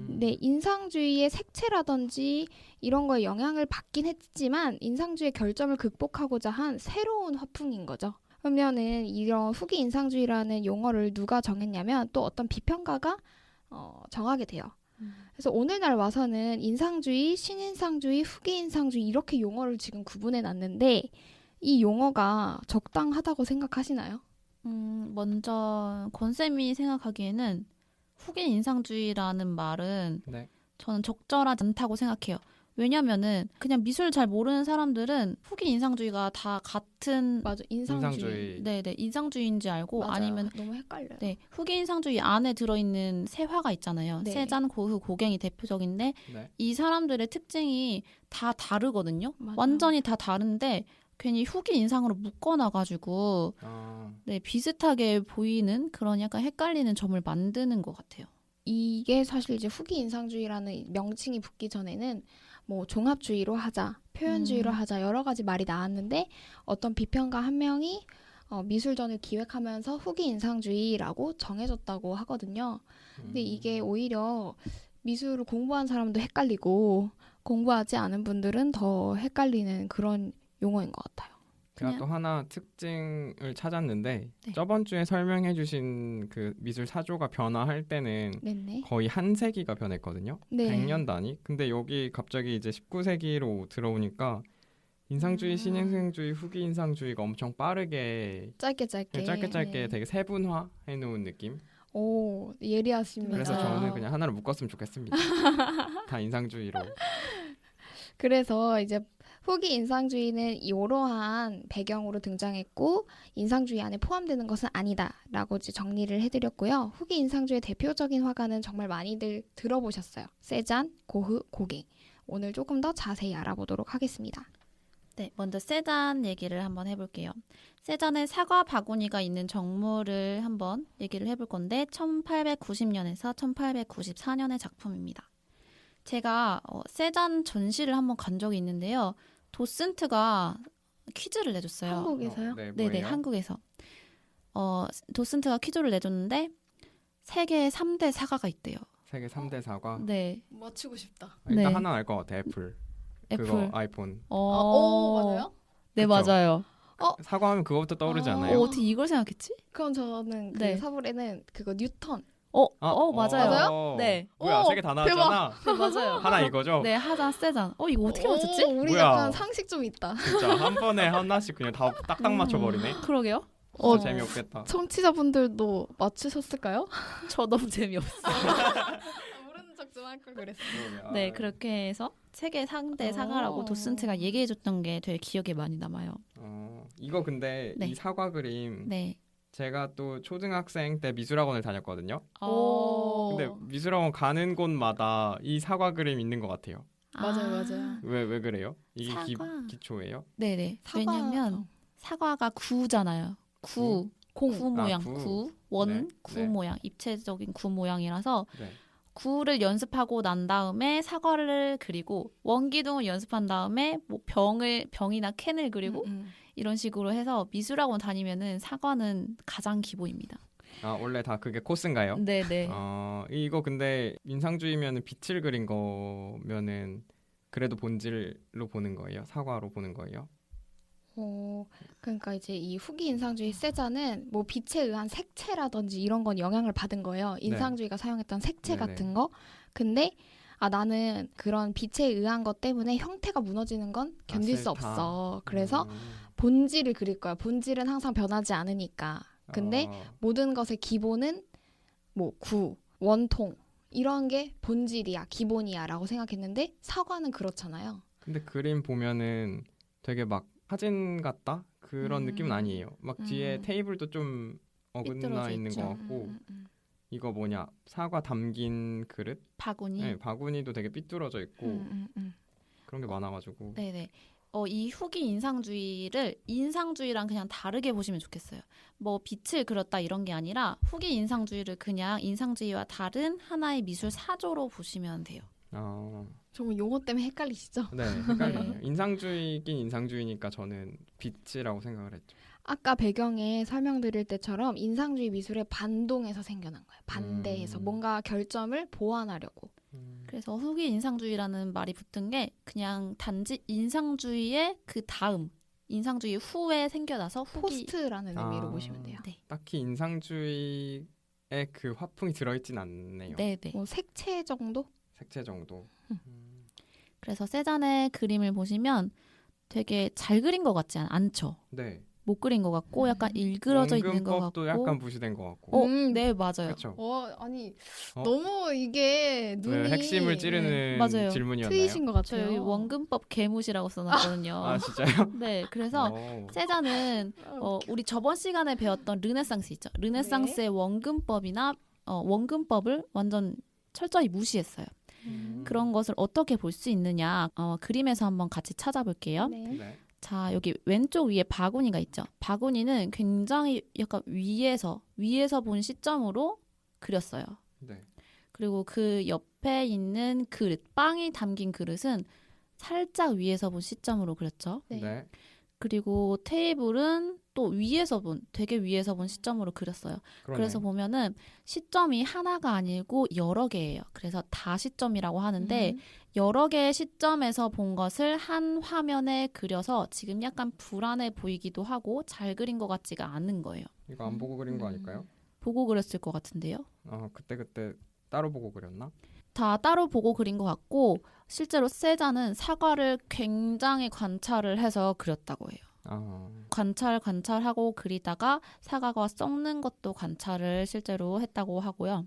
네, 인상주의의 색채라든지 이런 거에 영향을 받긴 했지만 인상주의의 결점을 극복하고자 한 새로운 화풍인 거죠. 그러면은 이런 후기 인상주의라는 용어를 누가 정했냐면 또 어떤 비평가가 정하게 돼요. 그래서 오늘날 와서는 인상주의, 신인상주의, 후기 인상주의 이렇게 용어를 지금 구분해 놨는데 이 용어가 적당하다고 생각하시나요? 먼저 권쌤이 생각하기에는 후기 인상주의라는 말은 네. 저는 적절하지 않다고 생각해요. 왜냐면은 그냥 미술 잘 모르는 사람들은 후기 인상주의가 다 같은 맞아, 인상주의. 네네 인상주의인지 알고 맞아요. 아니면 너무 헷갈려요. 네 후기 인상주의 안에 들어있는 세 화가 있잖아요. 네. 세잔, 고흐, 고갱이 대표적인데 네. 이 사람들의 특징이 다 다르거든요. 맞아요. 완전히 다 다른데 괜히 후기 인상으로 묶어놔가지고 네 비슷하게 보이는 그런 약간 헷갈리는 점을 만드는 것 같아요. 이게 사실 이제 후기 인상주의라는 명칭이 붙기 전에는 뭐 종합주의로 하자, 표현주의로 하자 여러 가지 말이 나왔는데 어떤 비평가 한 명이 미술전을 기획하면서 후기 인상주의라고 정해졌다고 하거든요. 근데 이게 오히려 미술을 공부한 사람도 헷갈리고 공부하지 않은 분들은 더 헷갈리는 그런 용어인 것 같아요. 제가 그냥- 또 하나 특징을 찾았는데 네. 저번 주에 설명해주신 그 미술 사조가 변화할 때는 네네. 거의 한 세기가 변했거든요. 네. 100년 단위. 근데 여기 갑자기 이제 19세기로 들어오니까 인상주의, 신인상주의, 후기 인상주의가 엄청 빠르게 짧게 짧게 되게 세분화해 놓은 느낌. 오, 예리하십니다. 그래서 맞아요. 저는 그냥 하나를 묶었으면 좋겠습니다. 다 인상주의로. 그래서 이제 후기 인상주의는 이러한 배경으로 등장했고 인상주의 안에 포함되는 것은 아니다라고 이제 정리를 해드렸고요. 후기 인상주의의 대표적인 화가는 정말 많이들 들어보셨어요. 세잔, 고흐, 고갱. 오늘 조금 더 자세히 알아보도록 하겠습니다. 네, 먼저 세잔 얘기를 한번 해볼게요. 세잔의 사과 바구니가 있는 정물을 한번 얘기를 해볼 건데 1890년에서 1894년의 작품입니다. 제가 세잔 전시를 한번 간 적이 있는데요. 도슨트가 퀴즈를 내줬어요. 한국에서요? 네, 네네, 뭐예요? 한국에서. 도슨트가 퀴즈를 내줬는데 세계 3대 사과가 있대요. 세계 3대 사과. 네, 맞히고 싶다. 일단 네. 하나 알 것 같아. 애플. 애플. 그거 아이폰. 네, 그쵸? 맞아요. 사과하면 그거부터 떠오르지 아. 않아요? 어떻게 이걸 생각했지? 그럼 저는 그 네. 사물에는 그거 뉴턴. 맞아요. 맞아요? 네. 뭐야, 오, 3개 다 나왔잖아. 네, 맞아요. 하나 이거죠? 네, 하잔, 세잔. 이거 어떻게 맞췄지? 오, 우리 뭐야. 약간 상식 좀 있다. 진짜 한 번에 하나씩 그냥 다 딱딱 맞춰버리네. 그러게요. 진짜 재미없겠다. 청취자분들도 맞추셨을까요? 저 너무 재미없어요. 모르는 척 좀 할 걸 그랬어. 네, 그렇게 해서 세계 상대 어. 사과라고 도슨트가 얘기해줬던 게 되게 기억에 많이 남아요. 이거 근데 네. 이 사과 그림 네. 제가 또 초등학생 때 미술학원을 다녔거든요. 오. 근데 미술학원 가는 곳마다 이 사과 그림 있는 것 같아요. 맞아요. 왜 그래요? 이게 사과. 기초예요? 네네. 사과- 왜냐면 사과가 구잖아요. 구 모양, 구. 구, 원, 네, 구 네. 모양, 입체적인 구 모양이라서 네. 구를 연습하고 난 다음에 사과를 그리고 원기둥을 연습한 다음에 뭐 병이나 캔을 그리고 이런 식으로 해서 미술학원 다니면은 사과는 가장 기본입니다. 원래 다 그게 코스인가요? 네네. 이거 근데 인상주의면은 빛을 그린 거면은 그래도 본질로 보는 거예요? 사과로 보는 거예요? 그러니까 이제 이 후기 인상주의 세자는 뭐 빛에 의한 색채라든지 이런 건 영향을 받은 거예요. 인상주의가 사용했던 색채 네네. 같은 거. 근데 나는 그런 빛에 의한 것 때문에 형태가 무너지는 건 견딜 수 싫다. 없어. 그래서 음. 본질을 그릴 거야. 본질은 항상 변하지 않으니까. 근데 모든 것의 기본은 뭐 구, 원통 이런 게 본질이야, 기본이야라고 생각했는데 사과는 그렇잖아요. 근데 그림 보면은 되게 막 사진 같다? 그런 느낌은 아니에요. 막 뒤에 테이블도 좀 어긋나 삐뚤어져 있는 있죠. 것 같고 이거 뭐냐 사과 담긴 그릇? 바구니. 네, 바구니도 되게 삐뚤어져 있고 그런 게 많아가지고 네네. 이 후기 인상주의를 인상주의랑 그냥 다르게 보시면 좋겠어요. 뭐 빛을 그렸다 이런 게 아니라 후기 인상주의를 그냥 인상주의와 다른 하나의 미술 사조로 보시면 돼요. 정말 용어 때문에 헷갈리시죠? 네, 헷갈려요. 인상주의긴 인상주의니까 저는 빛이라고 생각을 했죠. 아까 배경에 설명드릴 때처럼 인상주의 미술의 반동에서 생겨난 거예요. 반대해서 뭔가 결점을 보완하려고. 그래서 후기 인상주의라는 말이 붙은 게 그냥 단지 인상주의의 그 다음, 인상주의 후에 생겨나서 후기. 포스트라는 의미로 보시면 돼요. 네. 딱히 인상주의에 그 화풍이 들어있진 않네요. 네네. 뭐 색채 정도? 색채 정도. 그래서 세잔의 그림을 보시면 되게 잘 그린 것 같지 않죠? 네. 못 그린 것 같고 약간 일그러져 있는 것 같고. 원근법도 약간 부시된 것 같고. 네 맞아요. 그렇죠. 아니 어? 너무 이게 눈이 핵심을 찌르는 맞아요. 질문이었나요? 트이신 것 저 같아요. 여기 원근법 개무시라고 써놨거든요. 아 진짜요? 네, 그래서 세잔은 우리 저번 시간에 배웠던 르네상스 있죠. 르네상스의 원근법이나 원근법을 완전 철저히 무시했어요. 그런 것을 어떻게 볼 수 있느냐 그림에서 한번 같이 찾아볼게요. 네. 네. 자, 여기 왼쪽 위에 바구니가 있죠. 바구니는 굉장히 약간 위에서 본 시점으로 그렸어요. 네. 그리고 그 옆에 있는 그릇, 빵이 담긴 그릇은 살짝 위에서 본 시점으로 그렸죠. 네. 네. 그리고 테이블은 또 위에서 본 되게 위에서 본 시점으로 그렸어요. 그러네. 그래서 보면은 시점이 하나가 아니고 여러 개예요. 그래서 다시점이라고 하는데 여러 개의 시점에서 본 것을 한 화면에 그려서 지금 약간 불안해 보이기도 하고 잘 그린 것 같지가 않은 거예요. 이거 안 보고 그린 거 아닐까요? 보고 그렸을 것 같은데요. 그때 따로 보고 그렸나? 다 따로 보고 그린 것 같고 실제로 세자는 사과를 굉장히 관찰을 해서 그렸다고 해요. 관찰하고 그리다가 사과가 썩는 것도 관찰을 실제로 했다고 하고요.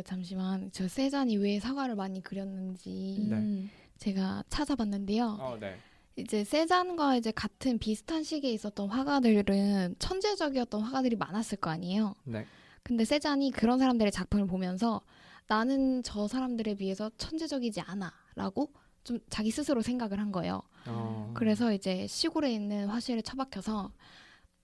잠시만. 저 세잔이 왜 사과를 많이 그렸는지 네. 제가 찾아봤는데요. 네. 이제 세잔과 이제 같은 비슷한 시기에 있었던 화가들은 천재적이었던 화가들이 많았을 거 아니에요. 네. 근데 세잔이 그런 사람들의 작품을 보면서 나는 저 사람들에 비해서 천재적이지 않아 라고 좀 자기 스스로 생각을 한 거예요. 그래서 이제 시골에 있는 화실에 처박혀서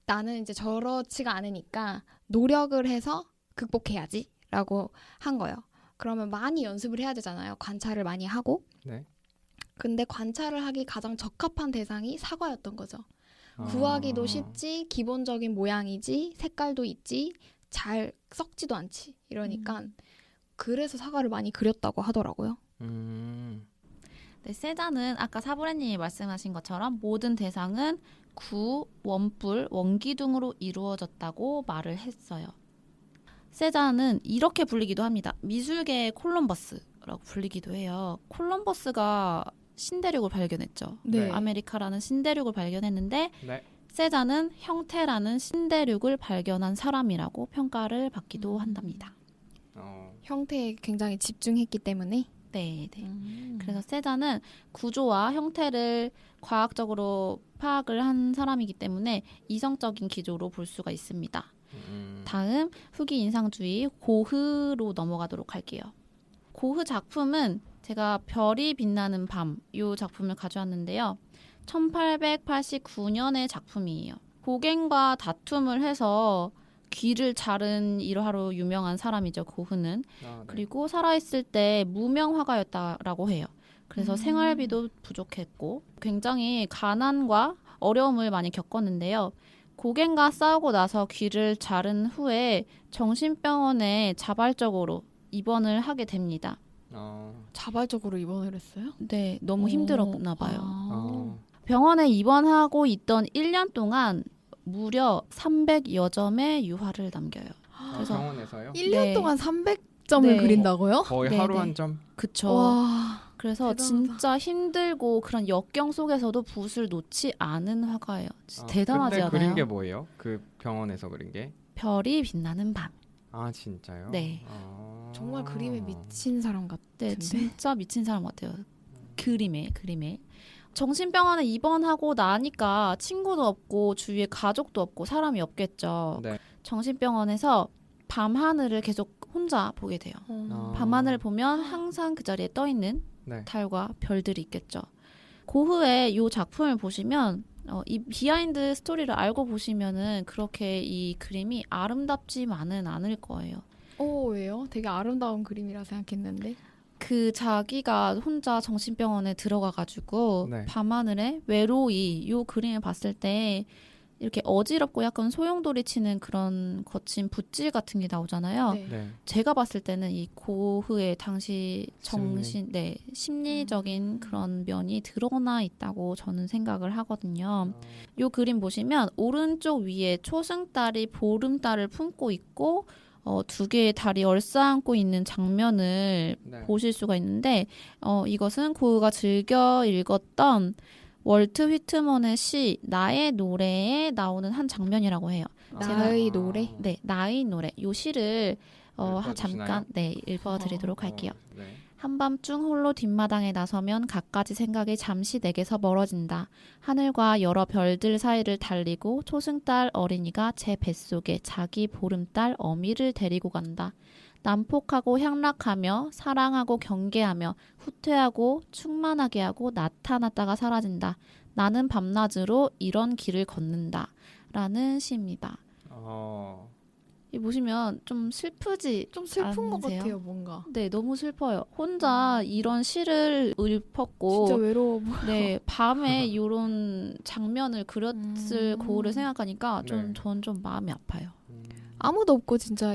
나는 이제 저렇지가 않으니까 노력을 해서 극복해야지 라고 한 거예요. 그러면 많이 연습을 해야 되잖아요. 관찰을 많이 하고. 네. 근데 관찰을 하기 가장 적합한 대상이 사과였던 거죠. 구하기도 쉽지, 기본적인 모양이지, 색깔도 있지, 잘 썩지도 않지. 이러니까 그래서 사과를 많이 그렸다고 하더라고요. 네, 세자는 아까 사부래님이 말씀하신 것처럼 모든 대상은 구, 원뿔, 원기둥으로 이루어졌다고 말을 했어요. 세자는 이렇게 불리기도 합니다. 미술계의 콜럼버스라고 불리기도 해요. 콜럼버스가 신대륙을 발견했죠. 네. 아메리카라는 신대륙을 발견했는데 네. 세자는 형태라는 신대륙을 발견한 사람이라고 평가를 받기도 한답니다. 형태에 굉장히 집중했기 때문에. 네. 그래서 세자는 구조와 형태를 과학적으로 파악을 한 사람이기 때문에 이성적인 기조로 볼 수가 있습니다. 다음 후기 인상주의 고흐로 넘어가도록 할게요. 고흐 작품은 제가 별이 빛나는 밤 이 작품을 가져왔는데요. 1889년의 작품이에요. 고갱과 다툼을 해서 귀를 자른 일화로 유명한 사람이죠. 고흐는. 네. 그리고 살아있을 때 무명 화가였다라고 해요. 그래서 생활비도 부족했고 굉장히 가난과 어려움을 많이 겪었는데요. 고갱과 싸우고 나서 귀를 자른 후에 정신병원에 자발적으로 입원을 하게 됩니다. 자발적으로 입원을 했어요? 네, 너무 힘들었나 봐요. 아. 병원에 입원하고 있던 1년 동안 무려 300여 점의 유화를 남겨요. 그래서 병원에서요? 1년 네. 동안 300점을 네. 그린다고요? 거의 네, 하루 네. 한 점? 그쵸. 와, 그래서 대단하다. 진짜 힘들고 그런 역경 속에서도 붓을 놓지 않은 화가예요. 진짜 대단하지 근데 않아요? 그린 게 뭐예요? 그 병원에서 그린 게? 별이 빛나는 밤. 진짜요? 네. 정말 그림에 미친 사람 같은데. 네, 진짜 미친 사람 같아요. 그림에. 정신병원에 입원하고 나니까 친구도 없고 주위에 가족도 없고 사람이 없겠죠. 네. 정신병원에서 밤하늘을 계속 혼자 보게 돼요. 밤하늘을 보면 항상 그 자리에 떠 있는 네. 달과 별들이 있겠죠. 고흐의 이 작품을 보시면 이 비하인드 스토리를 알고 보시면은 그렇게 이 그림이 아름답지만은 않을 거예요. 왜요? 되게 아름다운 그림이라 생각했는데. 그 자기가 혼자 정신병원에 들어가가지고 네. 밤하늘에 외로이 이 그림을 봤을 때 이렇게 어지럽고 약간 소용돌이 치는 그런 거친 붓질 같은 게 나오잖아요. 네. 네. 제가 봤을 때는 이 고흐의 당시 심리적인 그런 면이 드러나 있다고 저는 생각을 하거든요. 이 그림 보시면 오른쪽 위에 초승달이 보름달을 품고 있고 두 개의 달이 얼싸안고 있는 장면을 네. 보실 수가 있는데 이것은 고흐가 즐겨 읽었던 월트 휘트먼의 시 나의 노래에 나오는 한 장면이라고 해요. 나의 노래? 네, 나의 노래. 이 시를 읽어주시나요? 잠깐 읽어드리도록 할게요. 네. 한밤중 홀로 뒷마당에 나서면 갖가지 생각이 잠시 내게서 멀어진다. 하늘과 여러 별들 사이를 달리고 초승달 어린이가 제 뱃속에 자기 보름달 어미를 데리고 간다. 난폭하고 향락하며 사랑하고 경계하며 후퇴하고 충만하게 하고 나타났다가 사라진다. 나는 밤낮으로 이런 길을 걷는다. 라는 시입니다. 이 보시면 좀 슬프지 좀 슬픈 것 않으세요? 같아요, 뭔가. 네, 너무 슬퍼요. 혼자 이런 시를 읊었고 진짜 외로워 보여. 네, 밤에 이런 장면을 그렸을 고을을 생각하니까 네. 전 좀 마음이 아파요. 아무도 없고 진짜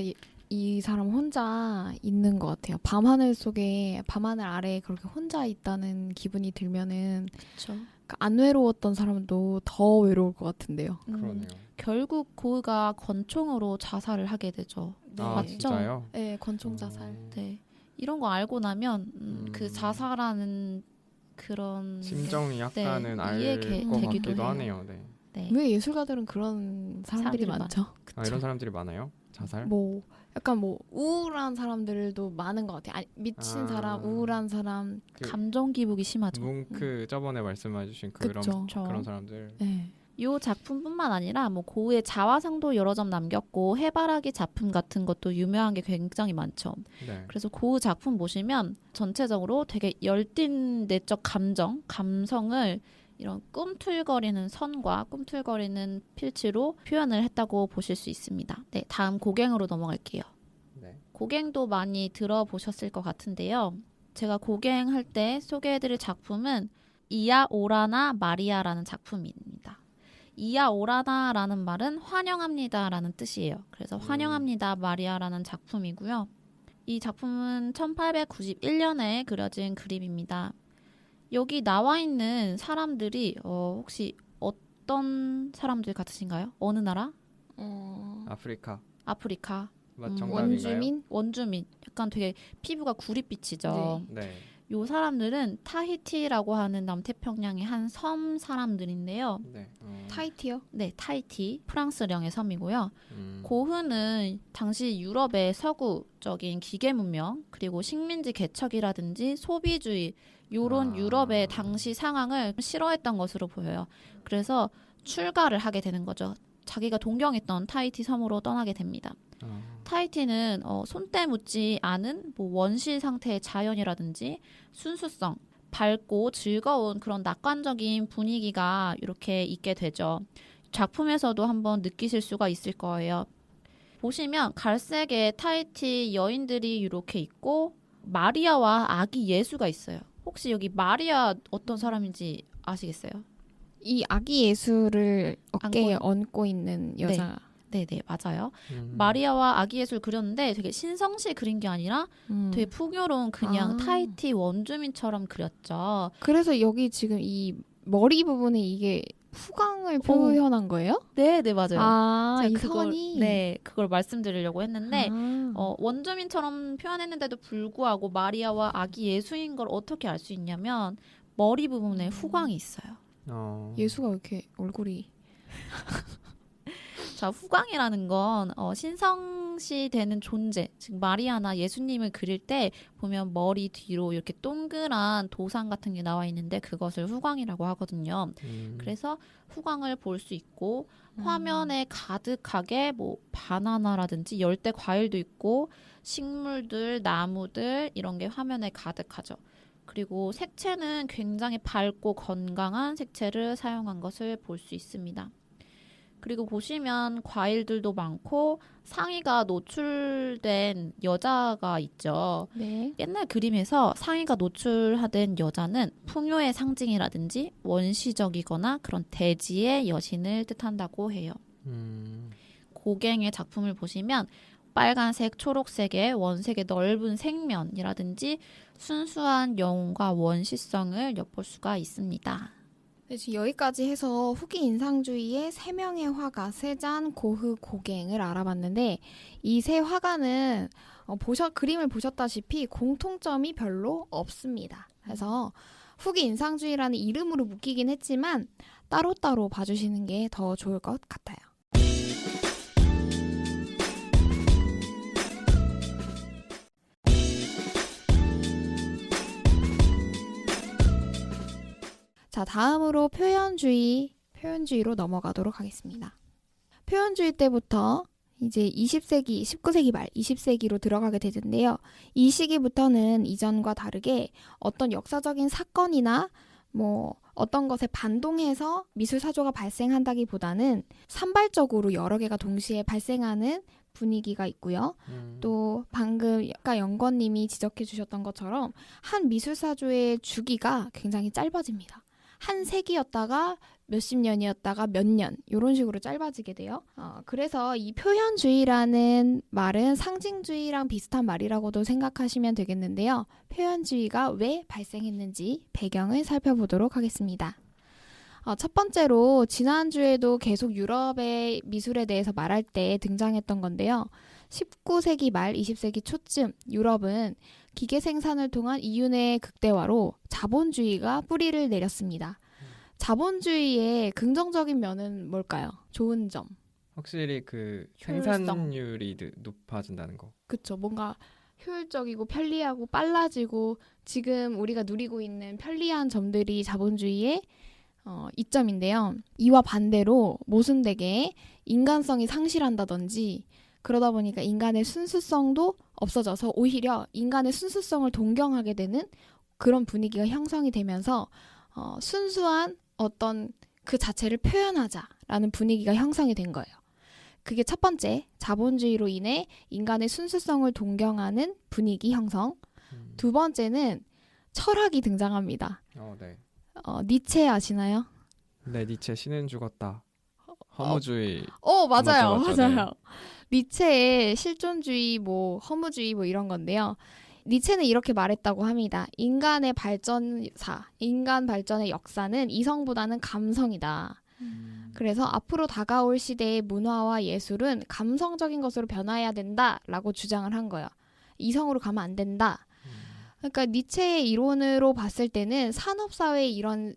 이 사람 혼자 있는 것 같아요. 밤하늘 속에, 밤하늘 아래에 그렇게 혼자 있다는 기분이 들면은 그렇죠. 그러니까 안 외로웠던 사람도 더 외로울 것 같은데요. 그러네요. 결국 고흐가 권총으로 자살을 하게 되죠. 네. 아 맞죠? 진짜요? 네, 권총 자살. 네, 이런 거 알고 나면 그 자살하는 그런 심정이 약간은 알 이해되기도 것 같기도 해요. 하네요. 네. 네. 왜 예술가들은 그런 사람들이 사람들이 많죠? 아, 이런 사람들이 많아요? 자살? 뭐 약간 뭐 우울한 사람들도 많은 것 같아요. 아니, 미친 아. 사람, 우울한 사람. 감정 기복이 심하죠. 뭉크 저번에 말씀해주신 그런 그쵸. 그런 사람들. 네. 이 작품뿐만 아니라 뭐 고흐의 자화상도 여러 점 남겼고 해바라기 작품 같은 것도 유명한 게 굉장히 많죠. 네. 그래서 고흐 작품 보시면 전체적으로 되게 열띤 내적 감성을 이런 꿈틀거리는 선과 꿈틀거리는 필치로 표현을 했다고 보실 수 있습니다. 네, 다음 고갱으로 넘어갈게요. 네. 고갱도 많이 들어보셨을 것 같은데요. 제가 고갱할 때 소개해드릴 작품은 이아 오라나 마리아라는 작품입니다. 이아 오라나라는 말은 환영합니다라는 뜻이에요. 그래서 환영합니다 마리아라는 작품이고요. 이 작품은 1891년에 그려진 그림입니다. 여기 나와 있는 사람들이 혹시 어떤 사람들 같으신가요? 어느 나라? 아프리카. 아프리카. 정답인가요? 원주민. 약간 되게 피부가 구릿빛이죠. 네. 요 사람들은 타히티라고 하는 남태평양의 한 섬 사람들인데요. 네. 타이티요? 네, 타히티. 프랑스령의 섬이고요. 음. 고흐는 당시 유럽의 서구적인 기계 문명 그리고 식민지 개척이라든지 소비주의 요런 유럽의 당시 상황을 싫어했던 것으로 보여요. 그래서 출가를 하게 되는 거죠. 자기가 동경했던 타히티 섬으로 떠나게 됩니다. 타히티는 손때 묻지 않은 뭐 원시 상태의 자연이라든지 순수성, 밝고 즐거운 그런 낙관적인 분위기가 이렇게 있게 되죠. 작품에서도 한번 느끼실 수가 있을 거예요. 보시면 갈색의 타히티 여인들이 이렇게 있고 마리아와 아기 예수가 있어요. 혹시 여기 마리아 어떤 사람인지 아시겠어요? 이 아기 예수를 어깨에 얹고 있는 여자. 네네, 맞아요. 마리아와 아기 예수를 그렸는데 되게 신성시 그린 게 아니라 되게 풍요로운 그냥 타히티 원주민처럼 그렸죠. 그래서 여기 지금 이 머리 부분에 이게 후광을 표현한 거예요? 네, 맞아요. 아, 이 그걸, 선이? 네, 그걸 말씀드리려고 했는데 원주민처럼 표현했는데도 불구하고 마리아와 아기 예수인 걸 어떻게 알 수 있냐면 머리 부분에 후광이 있어요. 예수가 왜 이렇게 얼굴이 자, 후광이라는 건 신성시되는 존재, 즉 마리아나 예수님을 그릴 때 보면 머리 뒤로 이렇게 동그란 도상 같은 게 나와 있는데 그것을 후광이라고 하거든요. 그래서 후광을 볼 수 있고 화면에 가득하게 뭐 바나나라든지 열대 과일도 있고 식물들, 나무들 이런 게 화면에 가득하죠. 그리고 색채는 굉장히 밝고 건강한 색채를 사용한 것을 볼 수 있습니다. 그리고 보시면 과일들도 많고 상의가 노출된 여자가 있죠. 네. 옛날 그림에서 상의가 노출된 여자는 풍요의 상징이라든지 원시적이거나 그런 대지의 여신을 뜻한다고 해요. 고갱의 작품을 보시면 빨간색, 초록색의 원색의 넓은 색면이라든지 순수한 영혼과 원시성을 엿볼 수가 있습니다. 네, 지금 여기까지 해서 후기 인상주의의 3명의 화가 세잔, 고흐, 고갱을 알아봤는데 이 세 화가는 그림을 보셨다시피 공통점이 별로 없습니다. 그래서 후기 인상주의라는 이름으로 묶이긴 했지만 따로따로 봐주시는 게 더 좋을 것 같아요. 자, 다음으로 표현주의로 넘어가도록 하겠습니다. 표현주의 때부터 이제 20세기, 19세기 말 20세기로 들어가게 되는데요. 이 시기부터는 이전과 다르게 어떤 역사적인 사건이나 뭐 어떤 것에 반동해서 미술 사조가 발생한다기보다는 산발적으로 여러 개가 동시에 발생하는 분위기가 있고요. 또 방금 아까 영건님이 지적해 주셨던 것처럼 한 미술사조의 주기가 굉장히 짧아집니다. 한 세기였다가 몇십 년이었다가 몇 년 이런 식으로 짧아지게 돼요. 그래서 이 표현주의라는 말은 상징주의랑 비슷한 말이라고도 생각하시면 되겠는데요. 표현주의가 왜 발생했는지 배경을 살펴보도록 하겠습니다. 첫 번째로 지난주에도 계속 유럽의 미술에 대해서 말할 때 등장했던 건데요. 19세기 말 20세기 초쯤 유럽은 기계 생산을 통한 이윤의 극대화로 자본주의가 뿌리를 내렸습니다. 자본주의의 긍정적인 면은 뭘까요? 좋은 점. 확실히 그 효율성. 생산율이 높아진다는 거. 그쵸. 뭔가 효율적이고 편리하고 빨라지고 지금 우리가 누리고 있는 편리한 점들이 자본주의의 이점인데요. 이와 반대로 모순되게 인간성이 상실한다든지 그러다 보니까 인간의 순수성도 없어져서 오히려 인간의 순수성을 동경하게 되는 그런 분위기가 형성이 되면서 순수한 어떤 그 자체를 표현하자라는 분위기가 형성이 된 거예요. 그게 첫 번째, 자본주의로 인해 인간의 순수성을 동경하는 분위기 형성. 두 번째는 철학이 등장합니다. 네. 니체 아시나요? 네, 니체 신은 죽었다. 허무주의. 맞아요. 맞죠. 맞아요. 니체의 실존주의, 허무주의 이런 건데요. 니체는 이렇게 말했다고 합니다. 인간의 발전사, 인간 발전의 역사는 이성보다는 감성이다. 그래서 앞으로 다가올 시대의 문화와 예술은 감성적인 것으로 변화해야 된다라고 주장을 한 거예요. 이성으로 가면 안 된다. 그러니까 니체의 이론으로 봤을 때는 산업사회의 이런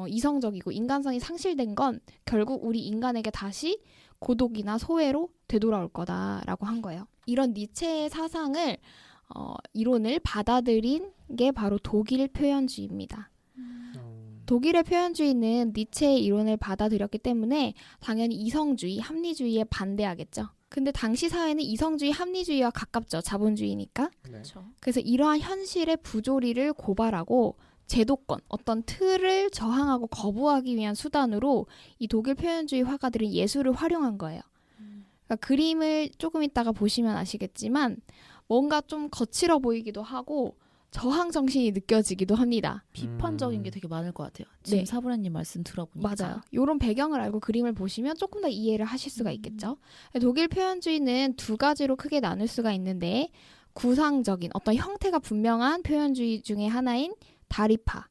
이성적이고 인간성이 상실된 건 결국 우리 인간에게 다시 고독이나 소외로 되돌아올 거다라고 한 거예요. 이런 니체의 사상을 이론을 받아들인 게 바로 독일 표현주의입니다. 독일의 표현주의는 니체의 이론을 받아들였기 때문에 당연히 이성주의, 합리주의에 반대하겠죠. 근데 당시 사회는 이성주의, 합리주의와 가깝죠. 자본주의니까. 네. 그렇죠. 그래서 이러한 현실의 부조리를 고발하고 제도권, 어떤 틀을 저항하고 거부하기 위한 수단으로 이 독일 표현주의 화가들은 예술을 활용한 거예요. 그러니까 그림을 조금 이따가 보시면 아시겠지만 뭔가 좀 거칠어 보이기도 하고 저항 정신이 느껴지기도 합니다. 비판적인 게 되게 많을 것 같아요. 지금 네. 사부라님 말씀 들어보니까. 맞아요. 이런 배경을 알고 그림을 보시면 조금 더 이해를 하실 수가 있겠죠. 독일 표현주의는 두 가지로 크게 나눌 수가 있는데 구상적인 어떤 형태가 분명한 표현주의 중에 하나인 다리파,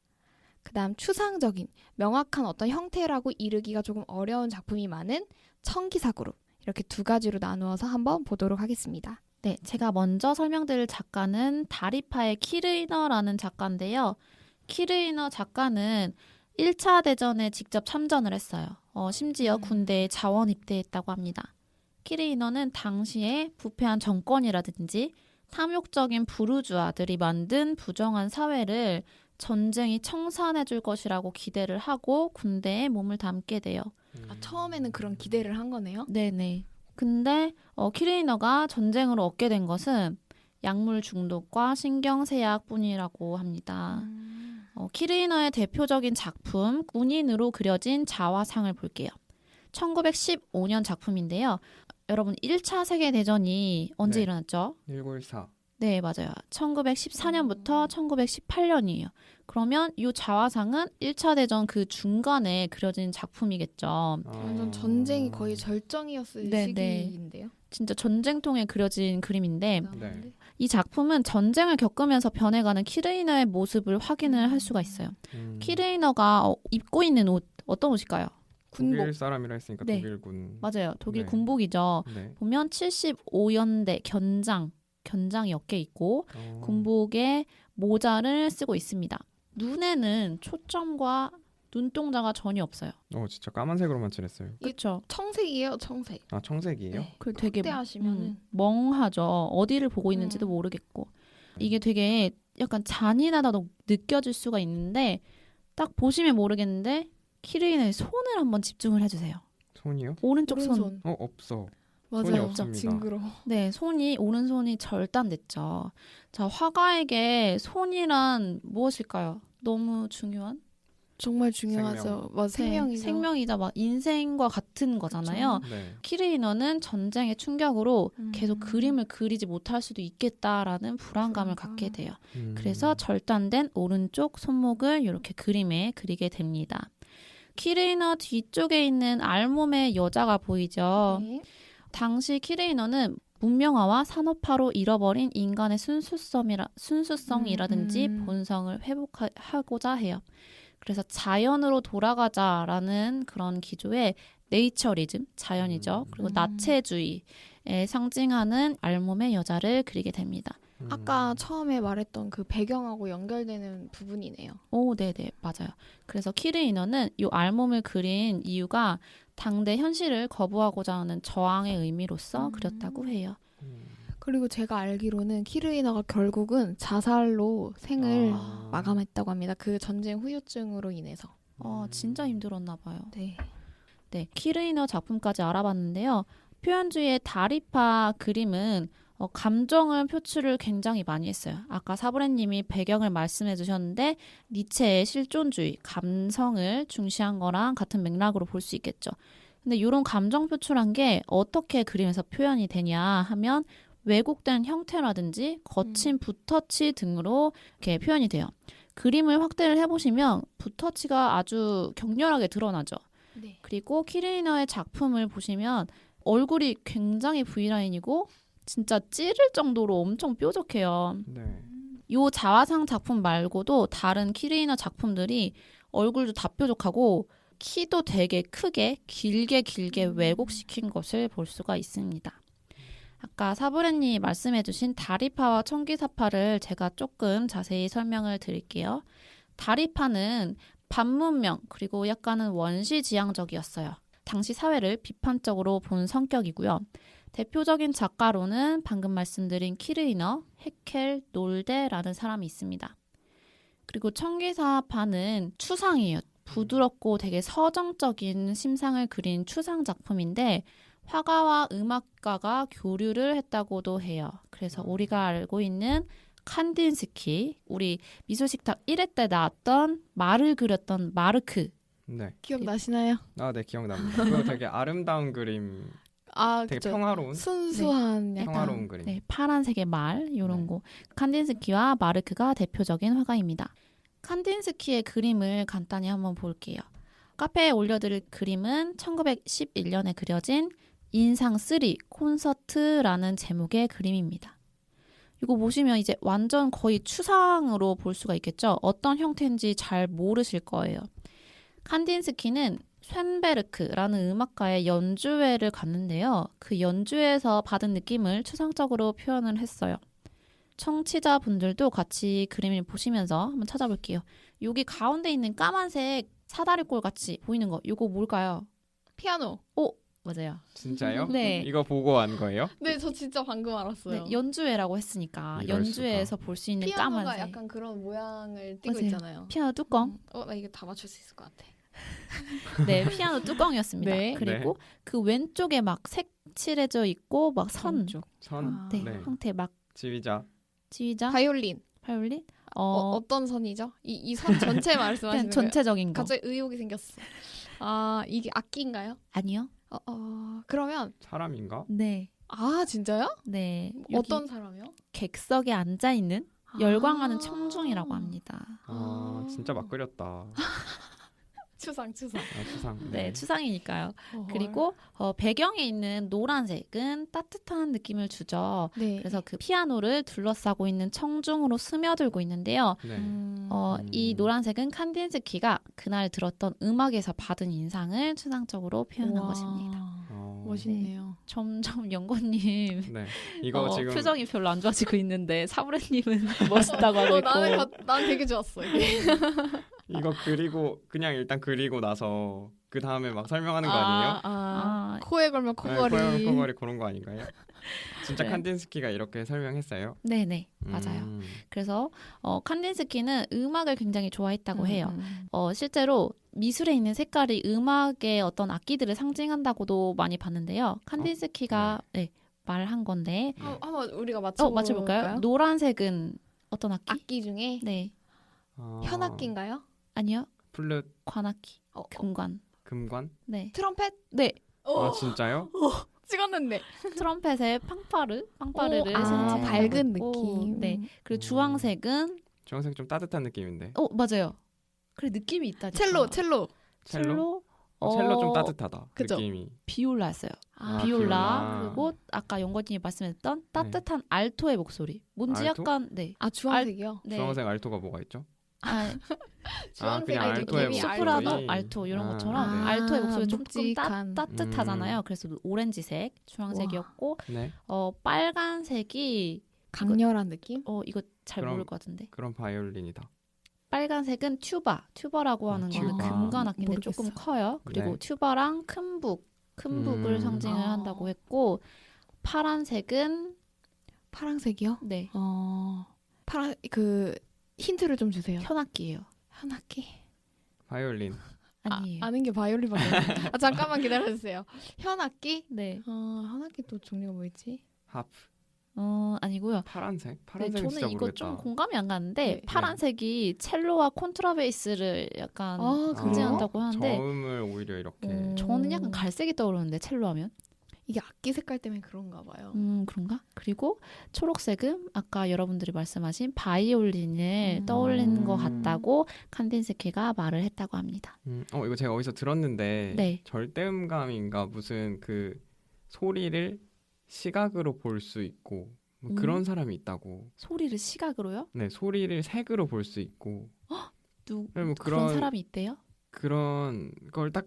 그다음 추상적인 명확한 어떤 형태라고 이르기가 조금 어려운 작품이 많은 청기사그룹, 이렇게 두 가지로 나누어서 한번 보도록 하겠습니다. 네, 제가 먼저 설명드릴 작가는 다리파의 키르이너라는 작가인데요. 키르이너 작가는 1차 대전에 직접 참전을 했어요. 심지어 군대에 자원 입대했다고 합니다. 키르이너는 당시에 부패한 정권이라든지 탐욕적인 부르주아들이 만든 부정한 사회를 전쟁이 청산해 줄 것이라고 기대를 하고 군대에 몸을 담게 돼요. 처음에는 그런 기대를 한 거네요. 네네. 근데 키르이너가 전쟁으로 얻게 된 것은 약물 중독과 신경쇠약뿐이라고 합니다. 키르이너의 대표적인 작품 군인으로 그려진 자화상을 볼게요. 1915년 작품인데요. 여러분 1차 세계대전이 언제 네. 일어났죠? 1914. 네, 맞아요. 1914년부터 1918년이에요. 그러면 이 자화상은 1차 대전 그 중간에 그려진 작품이겠죠. 완전 전쟁이 거의 절정이었을 네, 시기인데요. 진짜 전쟁통에 그려진 그림인데 네. 이 작품은 전쟁을 겪으면서 변해가는 키르이너의 모습을 확인을 할 수가 있어요. 키르이너가 입고 있는 옷, 어떤 옷일까요? 군복. 독일 사람이라 했으니까 네. 독일군. 맞아요. 독일 네. 군복이죠. 네. 보면 75연대 견장이 어깨에 있고 군복에 모자를 쓰고 있습니다. 눈에는 초점과 눈동자가 전혀 없어요. 진짜 까만색으로만 칠했어요. 그렇죠. 청색이에요, 청색. 아, 청색이에요? 네. 그 되게 확대하시면은 멍하죠. 어디를 보고 있는지도 모르겠고 이게 되게 약간 잔인하다고 느껴질 수가 있는데 딱 보시면 모르겠는데 키르이너의 손을 한번 집중을 해주세요. 손이요? 오른쪽 손. 오른손. 없어. 손이 맞아요. 없습니다. 징그러워. 네, 오른손이 절단됐죠. 자, 화가에게 손이란 무엇일까요? 너무 중요한? 정말 중요하죠. 맞아, 생명이죠. 생명이자 막 인생과 같은 거잖아요. 네. 키르이너는 전쟁의 충격으로 계속 그림을 그리지 못할 수도 있겠다라는 불안감을 갖게 돼요. 그래서 절단된 오른쪽 손목을 이렇게 그림에 그리게 됩니다. 키르이너 뒤쪽에 있는 알몸의 여자가 보이죠. 네. 당시 키르이너는 문명화와 산업화로 잃어버린 인간의 순수성이라든지 본성을 회복하고자 해요. 그래서 자연으로 돌아가자라는 그런 기조의 네이처리즘, 자연이죠. 그리고 나체주의에 상징하는 알몸의 여자를 그리게 됩니다. 아까 처음에 말했던 그 배경하고 연결되는 부분이네요. 오, 네네, 맞아요. 그래서 키르이너는 이 알몸을 그린 이유가 당대 현실을 거부하고자 하는 저항의 의미로서 그렸다고 해요. 그리고 제가 알기로는 키르이너가 결국은 자살로 생을 마감했다고 합니다. 그 전쟁 후유증으로 인해서. 진짜 힘들었나 봐요. 네. 네, 키르이너 작품까지 알아봤는데요. 표현주의의 다리파 그림은 감정을 표출을 굉장히 많이 했어요. 아까 사브레님이 배경을 말씀해 주셨는데 니체의 실존주의, 감성을 중시한 거랑 같은 맥락으로 볼 수 있겠죠. 근데 이런 감정 표출한 게 어떻게 그림에서 표현이 되냐 하면 왜곡된 형태라든지 거친 붓터치 등으로 이렇게 표현이 돼요. 그림을 확대를 해보시면 붓터치가 아주 격렬하게 드러나죠. 네. 그리고 키르이너의 작품을 보시면 얼굴이 굉장히 V라인이고 진짜 찌를 정도로 엄청 뾰족해요. 네. 요 자화상 작품 말고도 다른 키르이너 작품들이 얼굴도 다 뾰족하고 키도 되게 크게 길게 왜곡시킨 것을 볼 수가 있습니다. 아까 사브레님 말씀해주신 다리파와 청기사파를 제가 조금 자세히 설명을 드릴게요. 다리파는 반문명 그리고 약간은 원시지향적이었어요. 당시 사회를 비판적으로 본 성격이고요. 대표적인 작가로는 방금 말씀드린 키르이너, 헤켈, 놀데라는 사람이 있습니다. 그리고 청기사파는 추상이에요. 부드럽고 되게 서정적인 심상을 그린 추상 작품인데 화가와 음악가가 교류를 했다고도 해요. 그래서 우리가 알고 있는 칸딘스키, 우리 미술식탁 1회 때 나왔던 말을 그렸던 마르크. 네. 기억나시나요? 네, 기억납니다. 그거 되게 아름다운 그림, 되게 그쵸. 평화로운 순수한 약간 평화로운 그림. 네, 파란색의 말 이런 네. 거. 칸딘스키와 마르크가 대표적인 화가입니다. 칸딘스키의 그림을 간단히 한번 볼게요. 카페에 올려드릴 그림은 1911년에 그려진 인상 3 콘서트라는 제목의 그림입니다. 이거 보시면 이제 완전 거의 추상으로 볼 수가 있겠죠. 어떤 형태인지 잘 모르실 거예요. 칸딘스키는 쇤베르크라는 음악가의 연주회를 갔는데요. 그 연주회에서 받은 느낌을 추상적으로 표현을 했어요. 청취자분들도 같이 그림을 보시면서 한번 찾아볼게요. 여기 가운데 있는 까만색 사다리꼴 같이 보이는 거, 이거 뭘까요? 피아노. 맞아요. 진짜요? 네. 이거 보고 안 거예요? 네, 저 진짜 방금 알았어요. 네, 연주회라고 했으니까 이럴 연주회에서 볼 수 있는 피아노가 까만색 약간 그런 모양을 띠고 맞아요. 있잖아요. 피아노 뚜껑. 나 이거 다 맞출 수 있을 것 같아. 네, 피아노 뚜껑이었습니다. 네. 그리고 그 왼쪽에 막 색칠해져 있고 막 선, 왼쪽. 선. 네, 네. 형태 막 지휘자. 지휘자, 바이올린. 바이올린, 어떤 선이죠? 이 선 전체 말씀하시는 그냥 거예요? 전체적인 거. 갑자기 의혹이 생겼어. 이게 악기인가요? 아니요. 그러면 사람인가? 네, 진짜요? 네. 여기 어떤 사람이요? 객석에 앉아 있는 열광하는 청중이라고 합니다. 진짜 막 그렸다. 추상. 추상. 네, 추상이니까요. 그리고 배경에 있는 노란색은 따뜻한 느낌을 주죠. 네. 그래서 그 피아노를 둘러싸고 있는 청중으로 스며들고 있는데요. 네. 이 노란색은 칸딘스키가 그날 들었던 음악에서 받은 인상을 추상적으로 표현한 것입니다. 멋있네요. 점점 연고님 네. 이거 지금 표정이 별로 안 좋아지고 있는데 사브레님은 멋있다고 하고 있고 난 되게 좋았어. 이게. 이거 그냥 일단 그리고 나서 그 다음에 막 설명하는 거 아니에요? 코에 걸면 코걸이. 코에 코걸이 그런 거 아닌가요? 진짜 네. 칸딘스키가 이렇게 설명했어요? 네네 맞아요. 그래서 칸딘스키는 음악을 굉장히 좋아했다고 해요. 실제로 미술에 있는 색깔이 음악의 어떤 악기들을 상징한다고도 많이 봤는데요. 칸딘스키가 말한 건데 한번 우리가 맞춰볼까요? 노란색은 어떤 악기? 악기 중에 네. 현악기인가요? 아니요. 플룻, 관악기, 금관. 금관? 네. 트럼펫? 네. 아 진짜요? 찍었는데. 트럼펫의 팡파르를 아, 생각하고 밝은 있고, 느낌. 네. 그리고 주황색은 주황색 좀 따뜻한 느낌인데. 맞아요. 그래 느낌이 있다니까. 첼로. 첼로? 첼로 첼로 좀 따뜻하다. 그죠? 느낌이. 비올라였어요. 아, 비올라. 비올라. 그리고 아까 영건님이 말씀했던 따뜻한 알토의 목소리. 뭔지 알토? 약간 네. 아 주황색이요? 네. 주황색 알토가 뭐가 있죠? 아, 그냥 알토의 느낌이 소프라노, 목소리. 알토 이런 것처럼 네. 알토의 목소리 조금 묵직한. 따뜻하잖아요. 그래서 오렌지색, 주황색이었고 네. 빨간색이 강렬한 느낌? 이거 잘 그럼- 모를 것 같은데. 그런 바이올린이다. 빨간색은 튜바라고 하는 거는 튜바. 금관 악기인데 모르겠어. 조금 커요. 그리고 네. 튜바랑 큰북을 상징을 아. 한다고 했고 파란색은 파란색이요? 네 파란 힌트를 좀 주세요. 현악기예요. 현악기. 바이올린. 아니에요. 아는 게 바이올린밖에 없어요. 잠깐만 기다려주세요. 현악기? 네. 현악기 또 종류가 뭐 있지? 하프. 아니고요. 파란색? 네, 파란색 저는 진짜 이거 모르겠다. 좀 공감이 안 가는데 네. 파란색이 첼로와 콘트라베이스를 약간 그래요? 상징한다고 하는데 저음을 오히려 이렇게. 저는 약간 갈색이 떠오르는데 첼로 하면 이게 악기 색깔 때문에 그런가 봐요. 그런가? 그리고 초록색은 아까 여러분들이 말씀하신 바이올린을 떠올리는 것 같다고 칸딘스키가 말을 했다고 합니다. 이거 제가 어디서 들었는데 네. 절대음감인가 무슨 그 소리를 시각으로 볼 수 있고 뭐 그런 사람이 있다고. 소리를 시각으로요? 네, 소리를 색으로 볼 수 있고. 뭐 그런 그런 사람이 있대요? 그런 걸 딱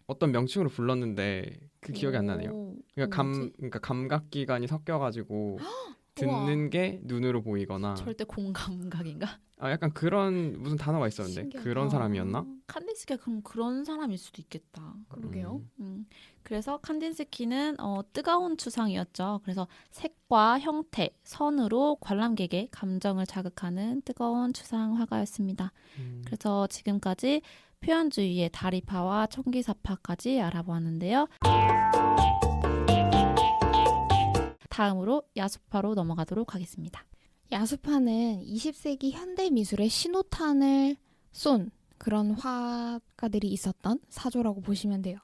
어떤 명칭으로 불렀는데 그 기억이 안 나네요. 오, 그러니까 뭐지? 그러니까 감각 기관이 섞여가지고 듣는 게 눈으로 보이거나. 절대 공감각인가? 약간 그런 무슨 단어가 있었는데 신기하다. 그런 사람이었나? 칸딘스키가 그런 사람일 수도 있겠다. 그러게요. 그래서 칸딘스키는 뜨거운 추상이었죠. 그래서 색과 형태, 선으로 관람객의 감정을 자극하는 뜨거운 추상 화가였습니다. 그래서 지금까지 표현주의의 다리파와 총기사파까지 알아보았는데요. 다음으로 야수파로 넘어가도록 하겠습니다. 야수파는 20세기 현대 미술의 신호탄을 쏜 그런 화가들이 있었던 사조라고 보시면 돼요.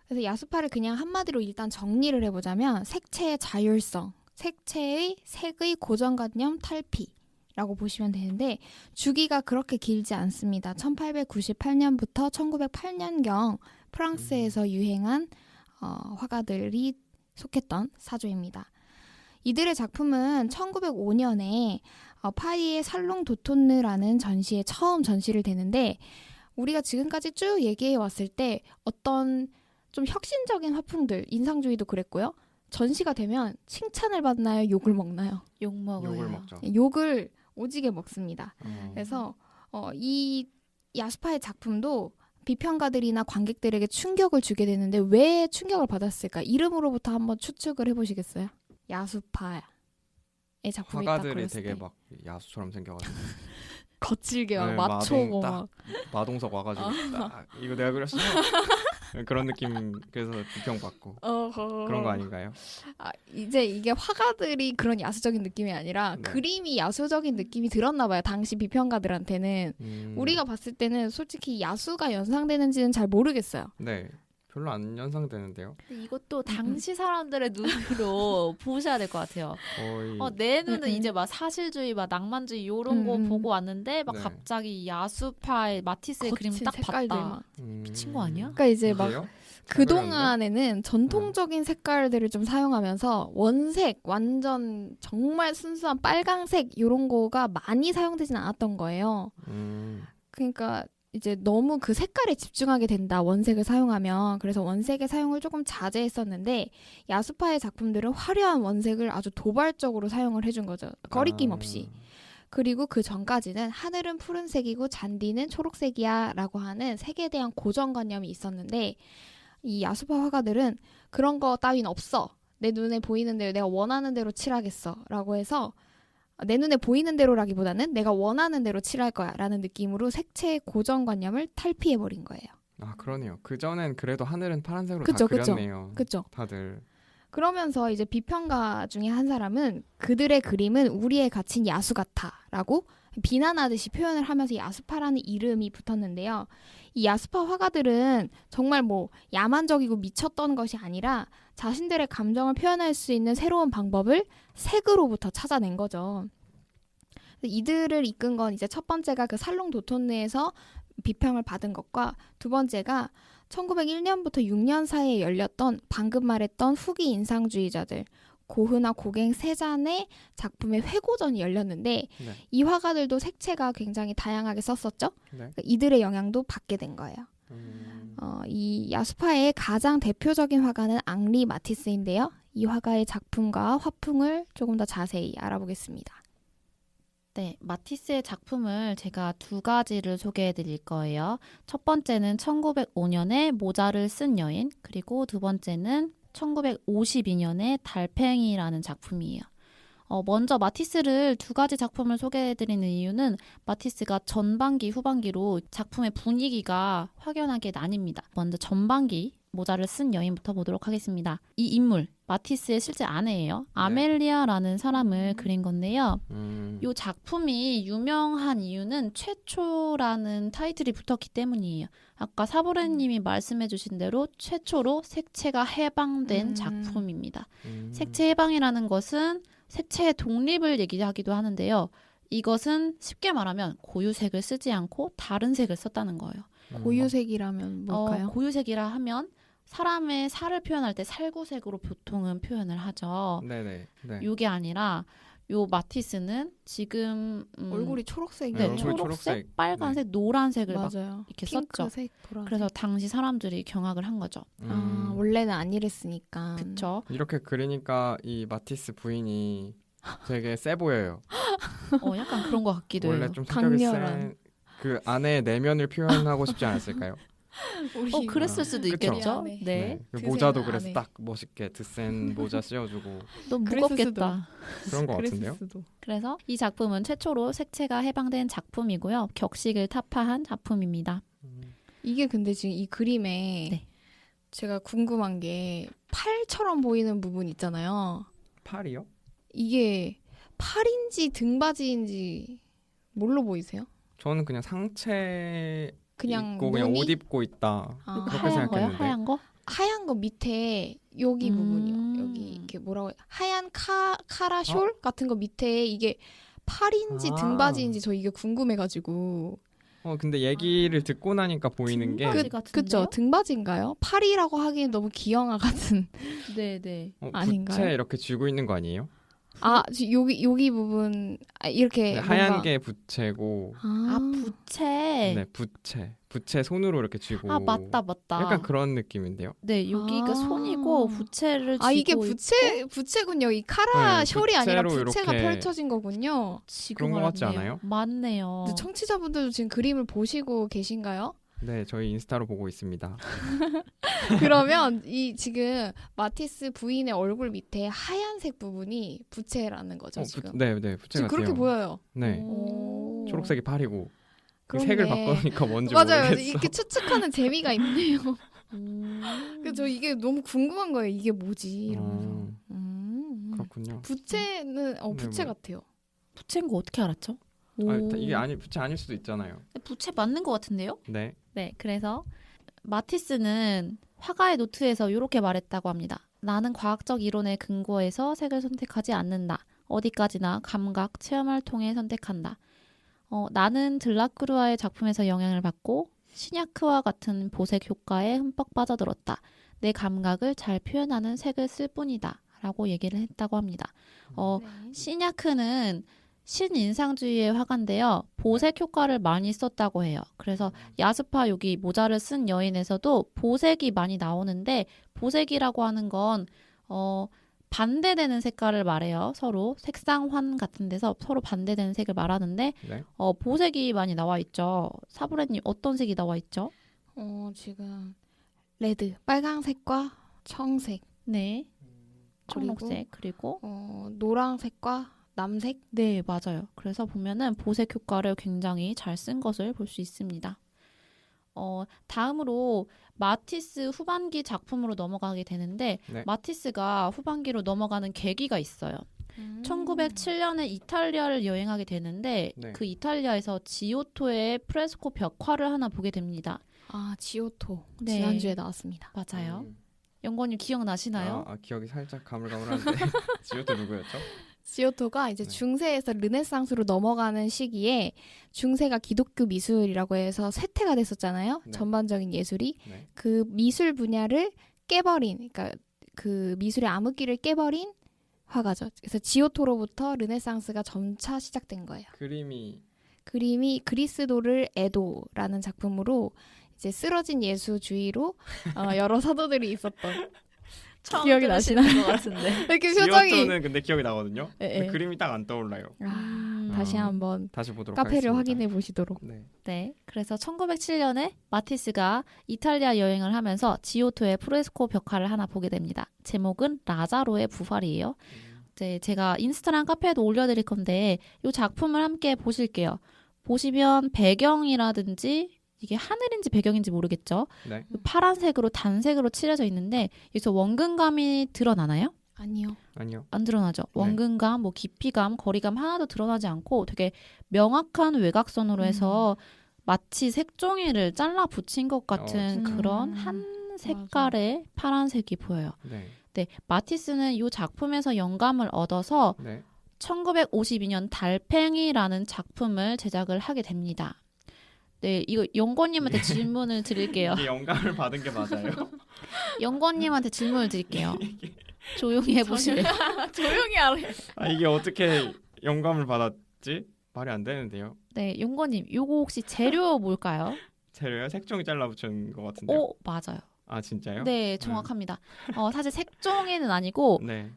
그래서 야수파를 그냥 한마디로 일단 정리를 해보자면 색채의 자율성, 색채의 색의 고정관념 탈피라고 보시면 되는데 주기가 그렇게 길지 않습니다. 1898년부터 1908년경 프랑스에서 유행한 화가들이 속했던 사조입니다. 이들의 작품은 1905년에 파리의 살롱 도톤느라는 전시에 처음 전시를 되는데 우리가 지금까지 쭉 얘기해 왔을 때 어떤 좀 혁신적인 화풍들, 인상주의도 그랬고요. 전시가 되면 칭찬을 받나요? 욕을 먹나요? 욕 먹어요. 욕을 먹죠. 욕을 오지게 먹습니다. 어. 그래서 이 야수파의 작품도 비평가들이나 관객들에게 충격을 주게 되는데 왜 충격을 받았을까? 이름으로부터 한번 추측을 해보시겠어요? 야수파의 작품이 딱 화가들이 그렸을 되게 때 막 야수처럼 생겨가지고 거칠게 막 네, 맞춰고 마동 막 마동석 와가지고 딱 이거 내가 그렸어 그런 느낌. 그래서 비평받고 그런 거 아닌가요? 이제 이게 화가들이 그런 야수적인 느낌이 아니라 네. 그림이 야수적인 느낌이 들었나 봐요. 당시 비평가들한테는. 우리가 봤을 때는 솔직히 야수가 연상되는지는 잘 모르겠어요. 네 별로 안 연상되는데요. 근데 이것도 당시 사람들의 눈으로 보셔야 될 것 같아요. 거의 내 눈은 이제 막 사실주의, 막 낭만주의 이런 거 보고 왔는데 막 네. 갑자기 야수파의 마티스의 그림 거친 딱 색깔들만. 봤다. 미친 거 아니야? 그러니까 이제 막 이게요? 그동안에는 전통적인 색깔들을 좀 사용하면서 원색, 완전 정말 순수한 빨강색 이런 거가 많이 사용되진 않았던 거예요. 그러니까 이제 너무 그 색깔에 집중하게 된다. 원색을 사용하면. 그래서 원색의 사용을 조금 자제했었는데 야수파의 작품들은 화려한 원색을 아주 도발적으로 사용을 해준 거죠. 거리낌 없이. 그리고 그 전까지는 하늘은 푸른색이고 잔디는 초록색이야 라고 하는 색에 대한 고정관념이 있었는데 이 야수파 화가들은 그런 거 따윈 없어. 내 눈에 보이는 대로 내가 원하는 대로 칠하겠어 라고 해서 내 눈에 보이는 대로라기보다는 내가 원하는 대로 칠할 거야 라는 느낌으로 색채의 고정관념을 탈피해버린 거예요. 그러네요. 그전엔 그래도 하늘은 파란색으로 그쵸, 다 그쵸. 그렸네요. 그쵸? 다들. 그러면서 이제 비평가 중에 한 사람은 그들의 그림은 우리에 갇힌 야수 같아 라고 비난하듯이 표현을 하면서 야스파라는 이름이 붙었는데요. 이 야스파 화가들은 정말 뭐 야만적이고 미쳤던 것이 아니라 자신들의 감정을 표현할 수 있는 새로운 방법을 색으로부터 찾아낸 거죠. 이들을 이끈 건 이제 첫 번째가 그 살롱 도톤느에서 비평을 받은 것과 두 번째가 1901년부터 6년 사이에 열렸던 방금 말했던 후기 인상주의자들 고흐나 고갱 세 잔의 작품의 회고전이 열렸는데 네. 이 화가들도 색채가 굉장히 다양하게 썼었죠. 네. 그러니까 이들의 영향도 받게 된 거예요. 이 야수파의 가장 대표적인 화가는 앙리 마티스인데요. 이 화가의 작품과 화풍을 조금 더 자세히 알아보겠습니다. 네, 마티스의 작품을 제가 두 가지를 소개해 드릴 거예요. 첫 번째는 1905년에 모자를 쓴 여인, 그리고 두 번째는 1952년에 달팽이라는 작품이에요. 먼저 마티스를 두 가지 작품을 소개해 드리는 이유는 마티스가 전반기, 후반기로 작품의 분위기가 확연하게 나뉩니다. 먼저 전반기 모자를 쓴 여인부터 보도록 하겠습니다. 이 인물, 마티스의 실제 아내예요. 아멜리아라는 사람을 그린 건데요. 이 작품이 유명한 이유는 최초라는 타이틀이 붙었기 때문이에요. 아까 사보레님이 말씀해 주신 대로 최초로 색채가 해방된 작품입니다. 색채 해방이라는 것은 색채의 독립을 얘기하기도 하는데요. 이것은 쉽게 말하면 고유색을 쓰지 않고 다른 색을 썼다는 거예요. 고유색이라면 뭘까요? 고유색이라 하면 사람의 살을 표현할 때 살구색으로 보통은 표현을 하죠. 네네. 네. 이게 아니라 요 마티스는 지금 얼굴이 초록색이에요. 네, 얼굴 초록색, 초록색. 빨간색, 노란색을 막 맞아요. 이렇게 썼죠. 핑크색, 보라색. 그래서 당시 사람들이 경악을 한 거죠. 원래는 안 이랬으니까. 그쵸? 이렇게 그리니까 이 마티스 부인이 되게 세 보여요. 약간 그런 것 같기도 원래 해요. 좀 성격이 강렬한. 센 그 아내의 내면을 표현하고 싶지 않았을까요? 우리 그랬을 수도 그쵸? 있겠죠? 네. 네. 그 드센 모자도 그래서 안에. 딱 멋있게 드센 모자 씌워주고 너무 그랬을 무겁겠다. 그런 것 그랬을 같은데요? 수도. 그래서 이 작품은 최초로 색채가 해방된 작품이고요. 격식을 타파한 작품입니다. 이게 근데 지금 이 그림에 네. 제가 궁금한 게 팔처럼 보이는 부분 있잖아요. 팔이요? 이게 팔인지 등받이인지 뭘로 보이세요? 저는 그냥 상체 그냥 입고 그냥 무늬? 옷 입고 있다. 아, 그렇게 하얀 거요? 생각했는데. 하얀 거? 하얀 거 밑에 여기 부분이요. 여기 이렇게 뭐라고 해요? 하얀 카라숄 같은 거 밑에 이게 팔인지 아. 등받이인지 저 이게 궁금해가지고. 근데 얘기를 듣고 나니까 보이는 게 등받이 같은데요? 그쵸? 등받이인가요? 팔이라고 하기엔 너무 기형아 같은. 네네. 아닌가요? 부채 이렇게 쥐고 있는 거 아니에요? 여기 부분 이렇게 네, 하얀 뭔가- 게 부채고 부채. 네, 부채 손으로 이렇게 쥐고 맞다. 약간 그런 느낌이요. 네, 여기가 손이고 부채를 쥐고 이게 있고 부채군요. 이 카라 네, 숄이 아니라 부채로 부채가 이렇게 펼쳐진 거군요. 지금 그런 거 같지 알았네요. 않아요? 맞네요. 근데 청취자분들도 지금 그림을 보시고 계신가요? 네, 저희 인스타로 보고 있습니다. 그러면 이 지금 마티스 부인의 얼굴 밑에 하얀색 부분이 부채라는 거죠, 지금. 네, 부채 지금 같아요. 그렇게 보여요. 네, 오. 초록색이 팔이고 그 그렇네. 색을 바꾸니까 뭔지 맞아요. 모르겠어. 이렇게 추측하는 재미가 있네요. 음. 그래서 저 이게 너무 궁금한 거예요. 이게 뭐지? 이러면서. 그렇군요. 부채는 네, 부채 뭐. 같아요. 부채인 거 어떻게 알았죠? 이게 부채 아닐 수도 있잖아요. 부채 맞는 것 같은데요? 네, 네, 그래서 마티스는 화가의 노트에서 이렇게 말했다고 합니다. 나는 과학적 이론에 근거해서 색을 선택하지 않는다. 어디까지나 감각, 체험을 통해 선택한다. 나는 들라크루아의 작품에서 영향을 받고 시냐크와 같은 보색 효과에 흠뻑 빠져들었다. 내 감각을 잘 표현하는 색을 쓸 뿐이다. 라고 얘기를 했다고 합니다. 네. 시냐크는 신인상주의의 화가인데요. 보색 효과를 많이 썼다고 해요. 그래서 야스파 여기 모자를 쓴 여인에서도 보색이 많이 나오는데 보색이라고 하는 건 반대되는 색깔을 말해요. 서로 색상환 같은 데서 서로 반대되는 색을 말하는데 네. 보색이 많이 나와 있죠. 사브레님 어떤 색이 나와 있죠? 지금 레드, 빨강색과 청색, 네. 그리고 청록색 그리고 노란색과 남색. 네, 맞아요. 그래서 보면은 보색 효과를 굉장히 잘 쓴 것을 볼 수 있습니다. 다음으로 마티스 후반기 작품으로 넘어가게 되는데 네. 마티스가 후반기로 넘어가는 계기가 있어요. 1907년에 이탈리아를 여행하게 되는데 네. 그 이탈리아에서 지오토의 프레스코 벽화를 하나 보게 됩니다. 아, 지오토. 네. 지난주에 나왔습니다. 맞아요. 음. 연구원님 기억나시나요? 기억이 살짝 가물가물한데 지오토 누구였죠? 지오토가 이제 네. 중세에서 르네상스로 넘어가는 시기에 중세가 기독교 미술이라고 해서 쇠퇴가 됐었잖아요. 네. 전반적인 예술이. 네. 그 미술 분야를 깨버린, 그러니까 그 미술의 암흑기를 깨버린 화가죠. 그래서 지오토로부터 르네상스가 점차 시작된 거예요. 그림이 그리스도를 에도라는 작품으로 이제 쓰러진 예수주의로 여러 사도들이 있었던 처음 기억이 들으시는 나시나요? 것 같은데. 이렇게 표정이 지오토는 근데 기억이 나거든요. 예, 근데 예. 그림이 딱 안 떠올라요. 다시 아. 한번 다시 보도록 카페를 하겠습니다. 확인해 보시도록. 네. 네, 그래서 1907년에 마티스가 이탈리아 여행을 하면서 지오토의 프레스코 벽화를 하나 보게 됩니다. 제목은 라자로의 부활이에요. 이제 제가 인스타랑 카페에도 올려드릴 건데 이 작품을 함께 보실게요. 보시면 배경이라든지 이게 하늘인지 배경인지 모르겠죠. 네. 파란색으로 단색으로 칠해져 있는데 여기서 원근감이 드러나나요? 아니요. 아니요. 안 드러나죠. 원근감, 뭐 깊이감, 거리감 하나도 드러나지 않고 되게 명확한 외곽선으로 해서 마치 색종이를 잘라 붙인 것 같은 진짜. 그런 한 색깔의 파란색이 보여요. 네. 네, 마티스는 이 작품에서 영감을 얻어서 네. 1952년 달팽이라는 작품을 제작을 하게 됩니다. 네, 이거 연구원님한테 질문을 드릴게요. 이게 영감을 받은 게 맞아요? 연구원님한테 질문을 드릴게요. 조용히 해보실래요? 조용히 하래. 이게 어떻게 영감을 받았지? 말이 안 되는데요. 네, 연구원님, 요거 혹시 재료 뭘까요? 재료요? 색종이 잘라 붙인 것 같은데요. 오, 맞아요. 아 진짜요? 네, 정확합니다. 사실 색종이는 아니고 네.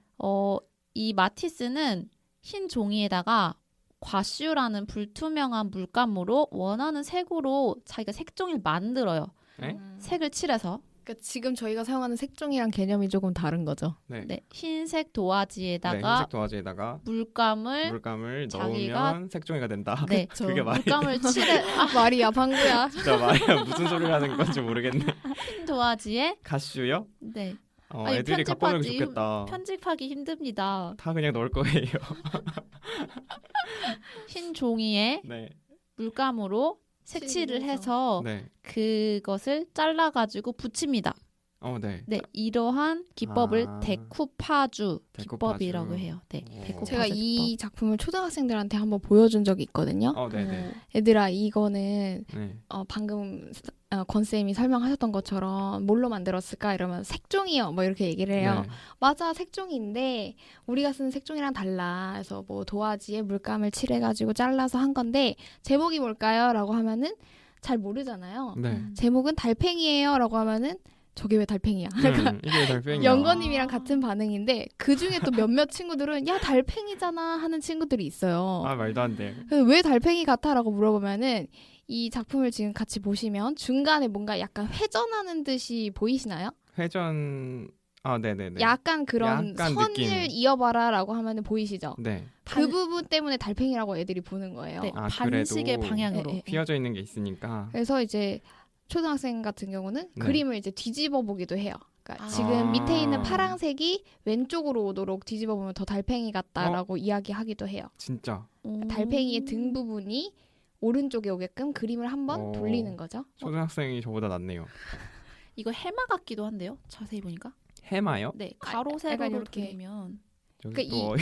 이 마티스는 흰 종이에다가 과슈라는 불투명한 물감으로 원하는 색으로 자기가 색종이를 만들어요. 네? 색을 칠해서. 그러니까 지금 저희가 사용하는 색종이랑 개념이 조금 다른 거죠. 네. 네, 흰색 네, 도화지에다가 흰색 도화지에다가 물감을 넣으면 자기가- 색종이가 된다. 네, 그쵸. 그게 말이 물감을 칠해 말이야, 방구야. 진짜 말이야. 무슨 소리를 하는 건지 모르겠네. 흰 도화지에 가슈요? 네, 애들이 갖고 오면 편집하기 좋겠다. 편집하기 힘듭니다. 다 그냥 넣을 거예요. 흰 종이에 네. 물감으로 색칠을 해서 네. 그것을 잘라가지고 붙입니다. 네. 네, 이러한 기법을 아. 데쿠파주 데쿠파주. 기법이라고 해요. 네, 오. 데쿠파주 제가 기법. 이 작품을 초등학생들한테 한번 보여준 적이 있거든요. 네네. 얘들아, 이거는 네. 방금 권쌤이 설명하셨던 것처럼 뭘로 만들었을까? 이러면 색종이요. 뭐 이렇게 얘기를 해요. 네. 맞아, 색종이인데 우리가 쓰는 색종이랑 달라. 그래서 뭐 도화지에 물감을 칠해가지고 잘라서 한 건데 제목이 뭘까요? 라고 하면은 잘 모르잖아요. 네. 제목은 달팽이에요. 라고 하면은 저게 왜 달팽이야? 이게 달팽이야. 연거님이랑 같은 반응인데 그 중에 또 몇몇 친구들은 야 달팽이잖아 하는 친구들이 있어요. 말도 안 돼. 그래서 왜 달팽이 같아라고 물어보면은 이 작품을 지금 같이 보시면 중간에 뭔가 약간 회전하는 듯이 보이시나요? 회전. 네네네. 약간 그런 약간 선을 느낌. 이어봐라라고 하면은 보이시죠? 네. 그 부분 때문에 달팽이라고 애들이 보는 거예요. 네, 아, 반식의 그래도- 방향으로. 네, 네. 휘어져 있는 게 있으니까. 그래서 이제 초등학생 같은 경우는 네. 그림을 이제 뒤집어 보기도 해요. 그러니까 아. 지금 밑에 있는 파랑색이 왼쪽으로 오도록 뒤집어 보면 더 달팽이 어? 같다라고 이야기하기도 해요. 진짜. 달팽이의 등 부분이 오른쪽에 오게끔 그림을 한번 어. 돌리는 거죠. 초등학생이 저보다 낫네요. 이거 해마 같기도 한데요. 자세히 보니까. 해마요? 네, 약간 가로 세로로 이렇게. 돌리면 저기 그러니까 또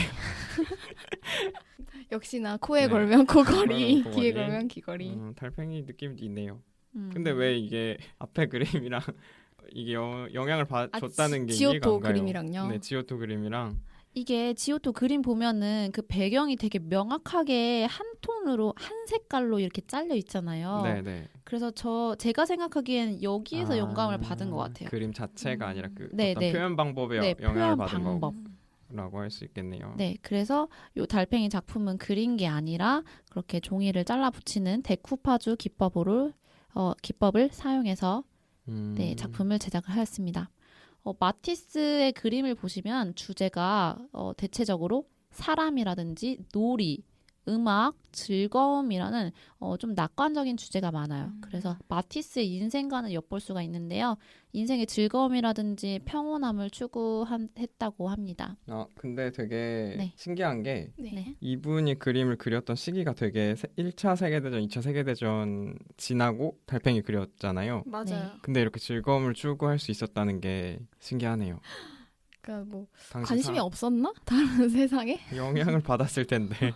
역시나 코에 네. 걸면 코걸이, 코걸이. 귀에 걸면 귀걸이. 달팽이 느낌도 있네요. 음. 근데 왜 이게 앞에 그림이랑 이게 영향을 줬다는 게 이해가 지오토 안 가요. 그림이랑요. 네, 지오토 그림이랑 이게 지오토 그림 보면은 그 배경이 되게 명확하게 한 톤으로 한 색깔로 이렇게 잘려 있잖아요. 네, 네. 그래서 제가 생각하기엔 여기에서 영감을 받은 것 같아요. 그림 자체가 아니라 그 네, 어떤 네. 표현 방법에 네, 영향을 표현 받은 방법. 거라고 할 수 있겠네요. 네, 그래서 요 달팽이 작품은 그린 게 아니라 그렇게 종이를 잘라 붙이는 데쿠파주 기법을 사용해서 네, 작품을 제작을 하였습니다. 마티스의 그림을 보시면 주제가 대체적으로 사람이라든지 놀이, 음악, 즐거움이라는 좀 낙관적인 주제가 많아요. 그래서 마티스의 인생과는 엿볼 수가 있는데요. 인생의 즐거움이라든지 평온함을 추구했다고 합니다. 근데 되게 네. 신기한 게 네. 이분이 그림을 그렸던 시기가 되게 1차 세계대전, 2차 세계대전 지나고 달팽이 그렸잖아요. 맞아요. 네. 근데 이렇게 즐거움을 추구할 수 있었다는 게 신기하네요. 그러니까 뭐 당시 관심이 없었나? 다른 세상에? 영향을 받았을 텐데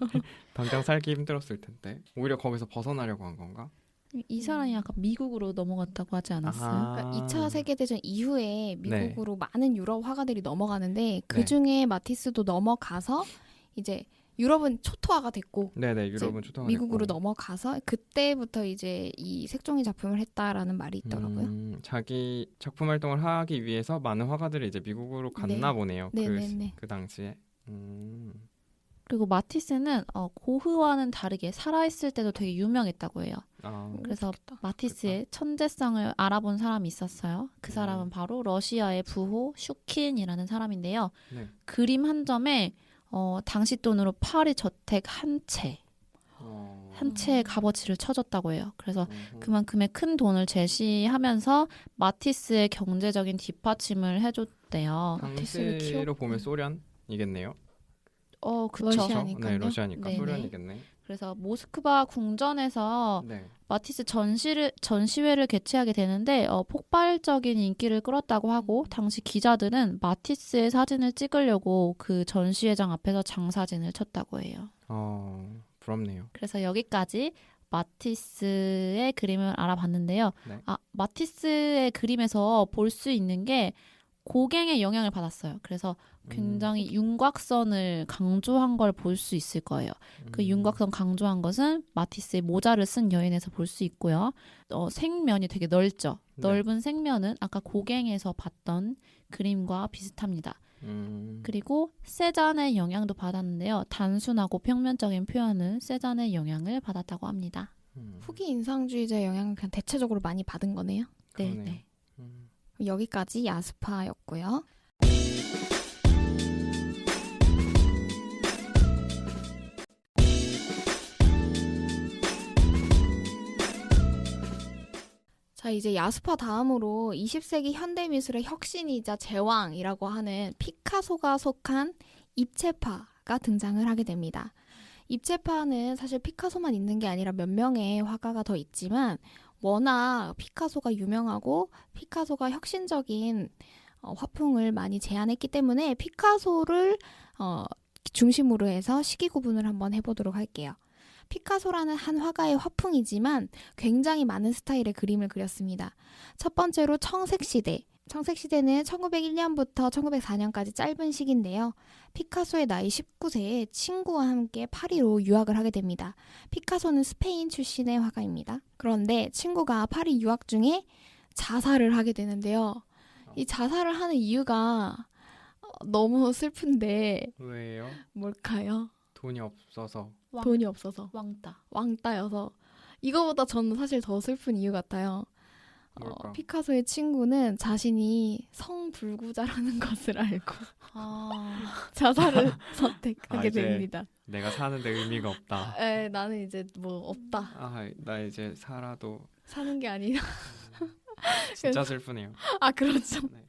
당장 살기 힘들었을 텐데 오히려 거기서 벗어나려고 한 건가? 이 사람이 약간 미국으로 넘어갔다고 하지 않았어요? 그러니까 2차 세계대전 이후에 네. 미국으로 많은 유럽 화가들이 넘어가는데 그 네. 중에 마티스도 넘어가서 이제 유럽은 초토화가 됐고 네네, 유럽은 초등학교 미국으로 넘어가서 그때부터 이제 이 색종이 작품을 했다라는 말이 있더라고요. 자기 작품 활동을 하기 위해서 많은 화가들이 이제 미국으로 갔나 보네요. 네네네. 그 당시에. 그리고 마티스는 고흐와는 다르게 살아있을 때도 되게 유명했다고 해요. 그래서 마티스의 천재성을 알아본 사람이 있었어요. 그 사람은 바로 러시아의 부호 슈킨이라는 사람인데요. 네. 그림 한 점에 당시 돈으로 파리 저택 한 채의 값어치를 쳐줬다고 해요. 그래서 그만큼의 큰 돈을 제시하면서 마티스의 경제적인 뒷받침을 해줬대요. 당시로 보면 소련이겠네요. 그쵸. 러시아니까요. 네, 러시아니까 네네. 소련이겠네. 그래서 모스크바 궁전에서 네. 마티스 전시회를 개최하게 되는데 폭발적인 인기를 끌었다고 하고 당시 기자들은 마티스의 사진을 찍으려고 그 전시회장 앞에서 장사진을 쳤다고 해요. 부럽네요. 그래서 여기까지 마티스의 그림을 알아봤는데요. 네. 마티스의 그림에서 볼 수 있는 게 고갱의 영향을 받았어요. 그래서 굉장히 윤곽선을 강조한 걸 볼 수 있을 거예요. 그 윤곽선 강조한 것은 마티스의 모자를 쓴 여인에서 볼 수 있고요. 색면이 되게 넓죠. 네. 넓은 색면은 아까 고갱에서 봤던 그림과 비슷합니다. 그리고 세잔의 영향도 받았는데요. 단순하고 평면적인 표현은 세잔의 영향을 받았다고 합니다. 후기 인상주의자 영향을 그냥 대체적으로 많이 받은 거네요. 그러네요. 네. 여기까지 야스파였고요. 자, 이제 야스파 다음으로 20세기 현대미술의 혁신이자 제왕이라고 하는 피카소가 속한 입체파가 등장을 하게 됩니다. 입체파는 사실 피카소만 있는 게 아니라 몇 명의 화가가 더 있지만 워낙 피카소가 유명하고 피카소가 혁신적인 화풍을 많이 제안했기 때문에 피카소를 중심으로 해서 시기 구분을 한번 해보도록 할게요. 피카소라는 한 화가의 화풍이지만 굉장히 많은 스타일의 그림을 그렸습니다. 첫 번째로 청색시대. 청색시대는 1901년부터 1904년까지 짧은 시기인데요. 피카소의 나이 19세에 친구와 함께 파리로 유학을 하게 됩니다. 피카소는 스페인 출신의 화가입니다. 그런데 친구가 파리 유학 중에 자살을 하게 되는데요. 이 자살을 하는 이유가 너무 슬픈데 왜요? 뭘까요? 돈이 없어서. 돈이 없어서. 왕따. 이거보다 저는 사실 더 슬픈 이유 같아요. 뭘까? 피카소의 친구는 자신이 성불구자라는 것을 알고 자살을 선택하게 이제 됩니다. 내가 사는데 의미가 없다. 나는 이제 뭐 없다. 나 이제 살아도 사는 게 아니라. 진짜 슬프네요. 그렇죠. 네.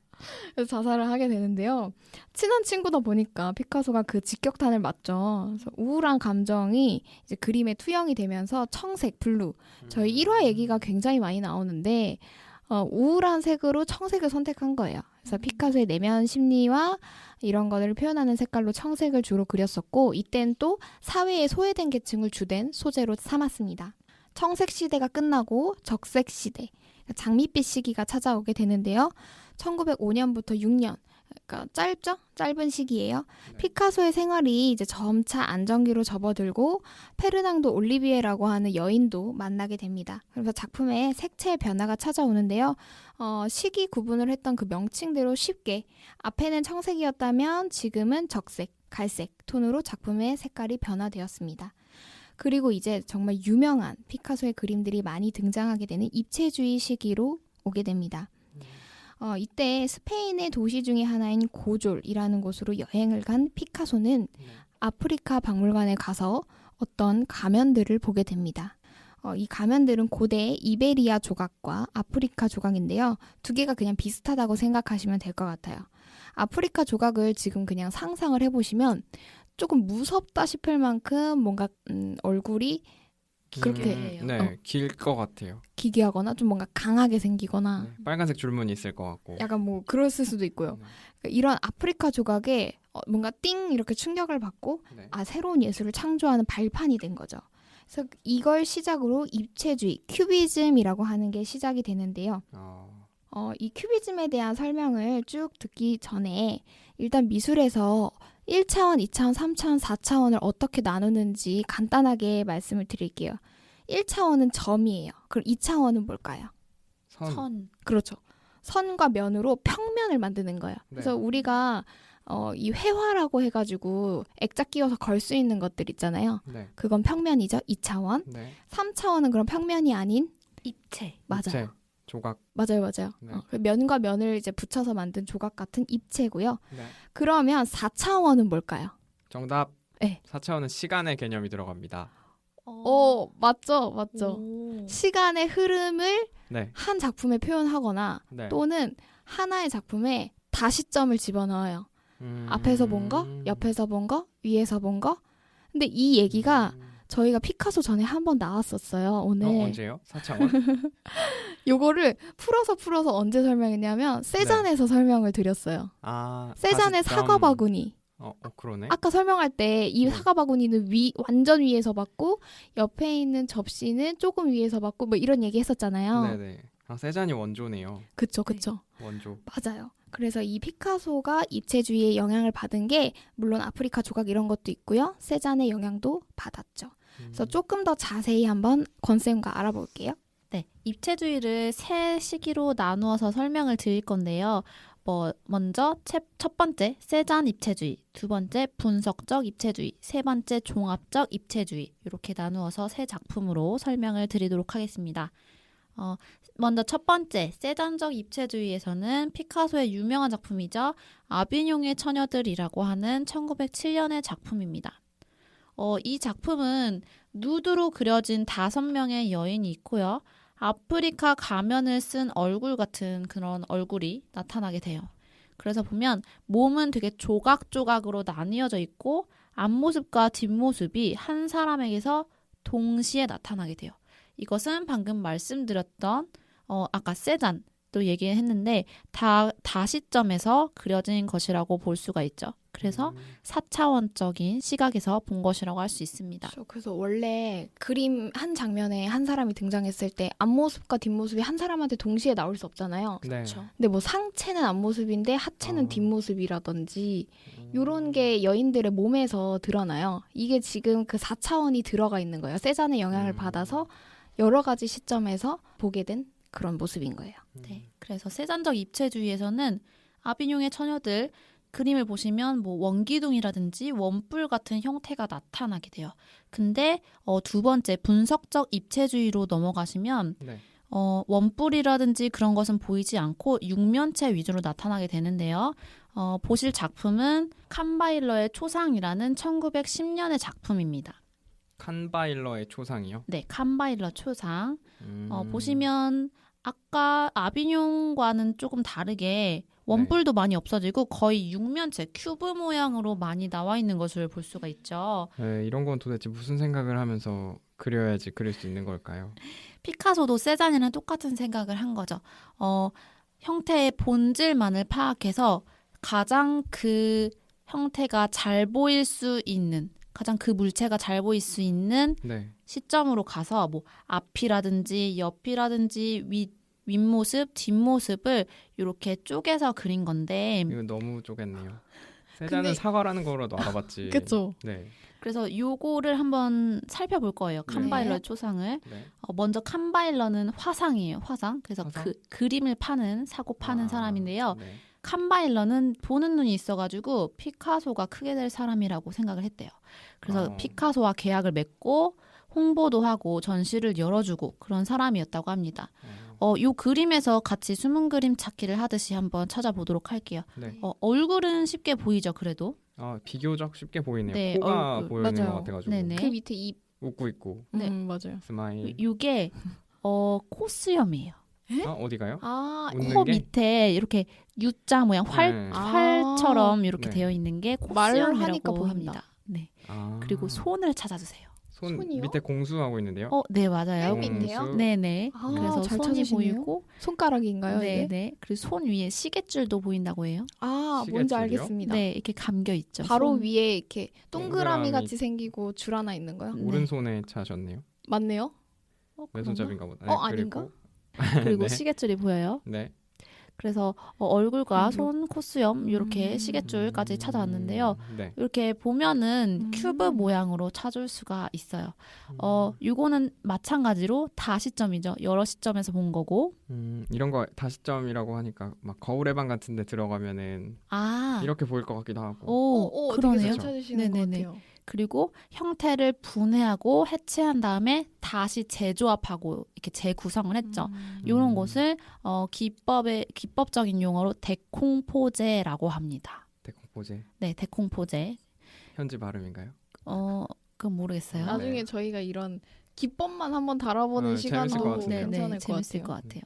그래서 자살을 하게 되는데요. 친한 친구다 보니까 피카소가 그 직격탄을 맞죠. 그래서 우울한 감정이 이제 그림에 투영이 되면서 청색, 블루. 저희 1화 얘기가 굉장히 많이 나오는데 우울한 색으로 청색을 선택한 거예요. 그래서 피카소의 내면 심리와 이런 것을 표현하는 색깔로 청색을 주로 그렸었고 이때는 또 사회에 소외된 계층을 주된 소재로 삼았습니다. 청색 시대가 끝나고 적색 시대, 장밋빛 시기가 찾아오게 되는데요. 1905년부터 6년, 그러니까 짧은 시기예요. 네. 피카소의 생활이 이제 점차 안정기로 접어들고 페르낭도 올리비에라고 하는 여인도 만나게 됩니다. 그래서 작품에 색채의 변화가 찾아오는데요. 시기 구분을 했던 그 명칭대로 쉽게 앞에는 청색이었다면 지금은 적색, 갈색 톤으로 작품의 색깔이 변화되었습니다. 그리고 이제 정말 유명한 피카소의 그림들이 많이 등장하게 되는 입체주의 시기로 오게 됩니다. 이때 스페인의 도시 중에 하나인 고졸이라는 곳으로 여행을 간 피카소는 아프리카 박물관에 가서 어떤 가면들을 보게 됩니다. 이 가면들은 고대 이베리아 조각과 아프리카 조각인데요. 두 개가 그냥 비슷하다고 생각하시면 될 것 같아요. 아프리카 조각을 지금 그냥 상상을 해보시면 조금 무섭다 싶을 만큼 뭔가 얼굴이 그렇게 네, 길 것 같아요. 기괴하거나 좀 뭔가 강하게 생기거나 네, 빨간색 줄무늬 있을 것 같고. 약간 뭐 그랬을 수도 있고요. 네. 그러니까 이런 아프리카 조각에 뭔가 띵 이렇게 충격을 받고 네. 새로운 예술을 창조하는 발판이 된 거죠. 그래서 이걸 시작으로 입체주의, 큐비즘이라고 하는 게 시작이 되는데요. 이 큐비즘에 대한 설명을 쭉 듣기 전에 일단 미술에서 1차원, 2차원, 3차원, 4차원을 어떻게 나누는지 간단하게 말씀을 드릴게요. 1차원은 점이에요. 그럼 2차원은 뭘까요? 선. 그렇죠. 선과 면으로 평면을 만드는 거예요. 그래서 우리가 이 회화라고 해가지고 액자 끼워서 걸 수 있는 것들 있잖아요. 네. 그건 평면이죠. 2차원. 네. 3차원은 그런 평면이 아닌 입체. 맞아요. 입체, 조각. 맞아요. 네. 면과 면을 이제 붙여서 만든 조각 같은 입체고요. 네. 그러면 4차원은 뭘까요? 정답. 네. 4차원은 시간의 개념이 들어갑니다. 맞죠. 오. 시간의 흐름을 네. 한 작품에 표현하거나 네. 또는 하나의 작품에 다시점을 집어넣어요. 앞에서 본 거, 옆에서 본 거, 위에서 본 거. 근데 이 얘기가 저희가 피카소 전에 한번 나왔었어요. 오늘. 언제요? 4차원? 요거를 풀어서 언제 설명했냐면 세잔에서 설명을 드렸어요. 세잔의 다시점. 사과 바구니. 그러네. 아까 설명할 때 이 네. 사과 바구니는 완전 위에서 봤고 옆에 있는 접시는 조금 위에서 봤고 뭐 이런 얘기 했었잖아요. 네네. 세잔이 원조네요. 그쵸. 원조. 맞아요. 그래서 이 피카소가 입체주의의 영향을 받은 게 물론 아프리카 조각 이런 것도 있고요. 세잔의 영향도 받았죠. 그래서 조금 더 자세히 한번 권쌤과 알아볼게요. 네, 입체주의를 세 시기로 나누어서 설명을 드릴 건데요. 먼저 첫 번째 세잔 입체주의, 두 번째 분석적 입체주의, 세 번째 종합적 입체주의 이렇게 나누어서 세 작품으로 설명을 드리도록 하겠습니다. 먼저 첫 번째 세잔적 입체주의에서는 피카소의 유명한 작품이죠. 아비뇽의 처녀들이라고 하는 1907년의 작품입니다. 이 작품은 누드로 그려진 5명의 여인이 있고요. 아프리카 가면을 쓴 얼굴 같은 그런 얼굴이 나타나게 돼요. 그래서 보면 몸은 되게 조각조각으로 나뉘어져 있고 앞모습과 뒷모습이 한 사람에게서 동시에 나타나게 돼요. 이것은 방금 말씀드렸던 아까 세잔도 얘기했는데 다시점에서 그려진 것이라고 볼 수가 있죠. 그래서 4차원적인 시각에서 본 것이라고 할 수 있습니다. 그래서 원래 그림 한 장면에 한 사람이 등장했을 때 앞모습과 뒷모습이 한 사람한테 동시에 나올 수 없잖아요. 네. 그렇죠. 근데 뭐 상체는 앞모습인데 하체는 뒷모습이라든지 이런 게 여인들의 몸에서 드러나요. 이게 지금 그 4차원이 들어가 있는 거예요. 세잔의 영향을 받아서 여러 가지 시점에서 보게 된 그런 모습인 거예요. 네. 그래서 세잔적 입체주의에서는 아비뇽의 처녀들 그림을 보시면 뭐 원기둥이라든지 원뿔 같은 형태가 나타나게 돼요. 근데 두 번째 분석적 입체주의로 넘어가시면 네. 원뿔이라든지 그런 것은 보이지 않고 육면체 위주로 나타나게 되는데요. 보실 작품은 칸바일러의 초상이라는 1910년의 작품입니다. 칸바일러의 초상이요? 네, 칸바일러 초상. 보시면 아까 아비뇽과는 조금 다르게 원뿔도 많이 없어지고 거의 육면체, 큐브 모양으로 많이 나와 있는 것을 볼 수가 있죠. 네, 이런 건 도대체 무슨 생각을 하면서 그려야지 그릴 수 있는 걸까요? 피카소도 세잔이랑 똑같은 생각을 한 거죠. 형태의 본질만을 파악해서 가장 그 형태가 잘 보일 수 있는, 가장 그 물체가 잘 보일 수 있는 네. 시점으로 가서 뭐 앞이라든지 옆이라든지 윗모습, 뒷모습을 이렇게 쪼개서 그린 건데 이거 너무 쪼갰네요. 세잔은 근데- 사과라는 거라도 알아봤지. 그쵸? 네. 그래서 요거를 한번 살펴볼 거예요. 칸바일러의 네. 초상을. 네. 먼저 칸바일러는 화상이에요. 화상. 그래서 화상? 그 그림을 파는 사고 파는 사람인데요. 네. 칸바일러는 보는 눈이 있어가지고 피카소가 크게 될 사람이라고 생각을 했대요. 그래서 피카소와 계약을 맺고 홍보도 하고 전시를 열어주고 그런 사람이었다고 합니다. 요 그림에서 같이 숨은 그림 찾기를 하듯이 한번 찾아보도록 할게요. 네. 얼굴은 쉽게 보이죠, 그래도. 비교적 쉽게 보이네요. 네, 코가 얼굴. 보이는 맞아요. 것 같아가지고 네네. 그 밑에 입. 웃고 있고 네. 맞아요. 스마일. 이게 코수염이에요. 어디가요? 아, 웃는 코 게? 밑에 이렇게 U자 모양 네. 활처럼 이렇게 네. 되어 있는 게 말하니까 코수염이라고 보인다. 합니다. 네. 아. 그리고 손을 찾아주세요. 손 손이요? 밑에 공수하고 있는데요. 네 맞아요. 코 밑에요? 네네. 아, 그래서 잘 손이 찾으시네요. 보이고, 손가락인가요, 이게? 네네. 그리고 손 위에 시계줄도 보인다고 해요. 아, 시계줄이요? 뭔지 알겠습니다. 네, 이렇게 감겨 있죠. 바로 손. 위에 이렇게 동그라미 동그라미. 같이 생기고 줄 하나 있는 거요? 네. 오른손에 차셨네요. 맞네요. 그런가? 왼손잡인가 보다. 아닌가? 그리고 네. 시계줄이 보여요. 네. 그래서 얼굴과 음. 손, 코수염 이렇게 음. 시계줄까지 찾아왔는데요. 네. 이렇게 보면은 음. 큐브 모양으로 찾을 수가 있어요. 음. 요거는 마찬가지로 다시점이죠. 여러 시점에서 본 거고. 이런 거 다시점이라고 하니까 막 거울의 방 같은데 들어가면은 아, 이렇게 보일 것 같기도 하고. 오, 되게 그러네요. 잘 찾으시는 네네네. 것 같아요. 그리고 형태를 분해하고 해체한 다음에 다시 재조합하고 이렇게 재구성을 했죠. 이런 것을 기법적인 용어로 데콩포제라고 합니다. 데콩포제 네, 데콩포제. 현지 발음인가요? 그건 모르겠어요. 나중에 네. 저희가 이런 기법만 한번 다뤄보는 재밌을 것 시간도 같은데요. 괜찮을 것 재밌을 같아요. 것 같아요.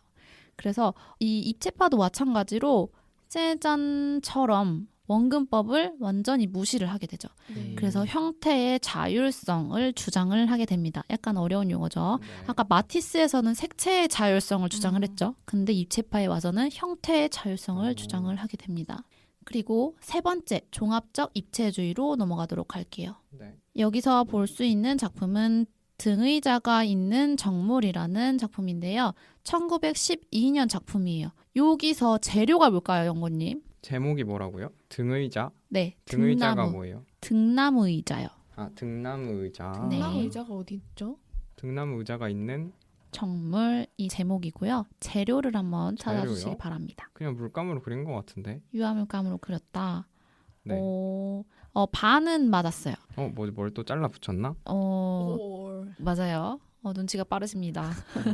그래서 이 입체파도 마찬가지로 세잔처럼 원근법을 완전히 무시를 하게 되죠. 네. 그래서 형태의 자율성을 주장을 하게 됩니다. 약간 어려운 용어죠. 네. 아까 마티스에서는 색채의 자율성을 주장을 했죠. 근데 입체파에 와서는 형태의 자율성을 주장을 하게 됩니다. 그리고 세 번째, 종합적 입체주의로 넘어가도록 할게요. 네. 여기서 볼 수 있는 작품은 등의자가 있는 정물이라는 작품인데요. 1912년 작품이에요. 여기서 재료가 뭘까요, 영고님? 제목이 뭐라고요? 등의자? 네, 등의자가 등나무. 뭐예요? 등나무 의자요. 등나무 의자. 네. 등나무 의자가 어디 있죠? 등나무 의자가 있는 정물이 제목이고요. 재료를 한번 찾아주시기 재료요? 바랍니다. 그냥 물감으로 그린 것 같은데. 유화물감으로 그렸다. 네. 반은 맞았어요. 뭘 또 잘라 붙였나? 맞아요. 눈치가 빠르십니다.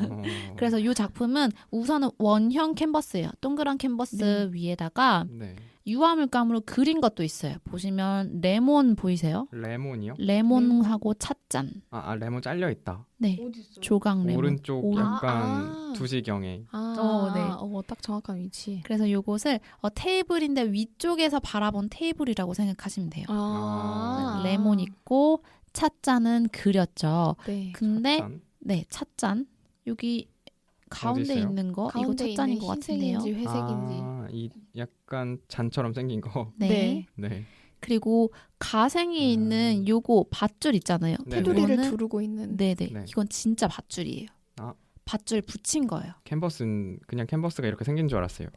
어, 그래서 이 작품은 우선은 원형 캔버스예요. 동그란 캔버스 위에다가 네. 유화물감으로 그린 것도 있어요. 보시면 레몬 보이세요? 레몬이요? 레몬하고 찻잔. 레몬 잘려 있다. 네, 어디 있어요? 조각 레몬. 오른쪽 오른- 약간 아. 두시경에. 네. 딱 정확한 위치. 그래서 이것을 테이블인데 위쪽에서 바라본 테이블이라고 생각하시면 돼요. 레몬 있고 찻잔은 그렸죠. 네. 근데 짠. 네, 찻잔 여기 가운데 있어요? 있는 거 이거 가운데 찻잔인 있는 것 같은데요. 흰색인지 회색인지. 이 약간 잔처럼 생긴 거. 네. 네. 네. 그리고 가생이 있는 요거 밧줄 있잖아요. 네. 테두리를 이거는- 두르고 있는. 네네. 네. 이건 진짜 밧줄이에요. 아. 밧줄 붙인 거예요. 캔버스는 그냥 캔버스가 이렇게 생긴 줄 알았어요.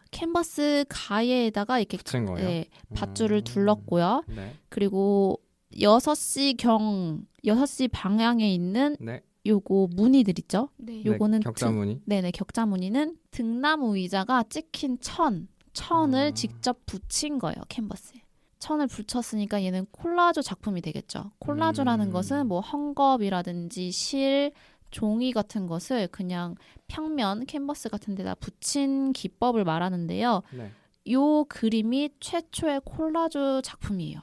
캔버스 가에다가 이렇게 붙인 거예요? 네, 밧줄을 둘렀고요. 네. 그리고 6시 방향에 있는 네. 요거 무늬들 있죠? 네. 요거는 네. 격자무늬. 네네, 격자 무늬는 등나무 의자가 찍힌 천을 아. 직접 붙인 거예요, 캔버스에. 천을 붙였으니까 얘는 콜라주 작품이 되겠죠. 콜라주라는 것은 뭐 헝겊이라든지 실, 종이 같은 것을 그냥 평면 캔버스 같은 데다 붙인 기법을 말하는데요. 네. 요 그림이 최초의 콜라주 작품이에요.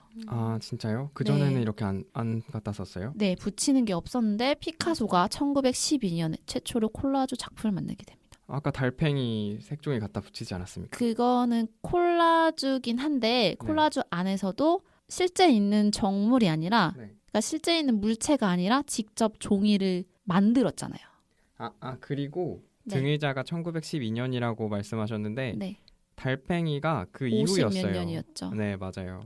진짜요? 그 전에는 네. 이렇게 안 갖다 썼어요? 네, 붙이는 게 없었는데 피카소가 1912년에 최초로 콜라주 작품을 만들게 됩니다. 아까 달팽이 색종이 갖다 붙이지 않았습니까? 그거는 콜라주긴 한데 콜라주 안에서도 실제 있는 정물이 아니라 네. 그러니까 실제 있는 물체가 아니라 직접 종이를 만들었잖아요. 그리고 네. 등의자가 1912년이라고 말씀하셨는데 네. 달팽이가 그 50 몇 이후였어요. 년이었죠. 네, 맞아요.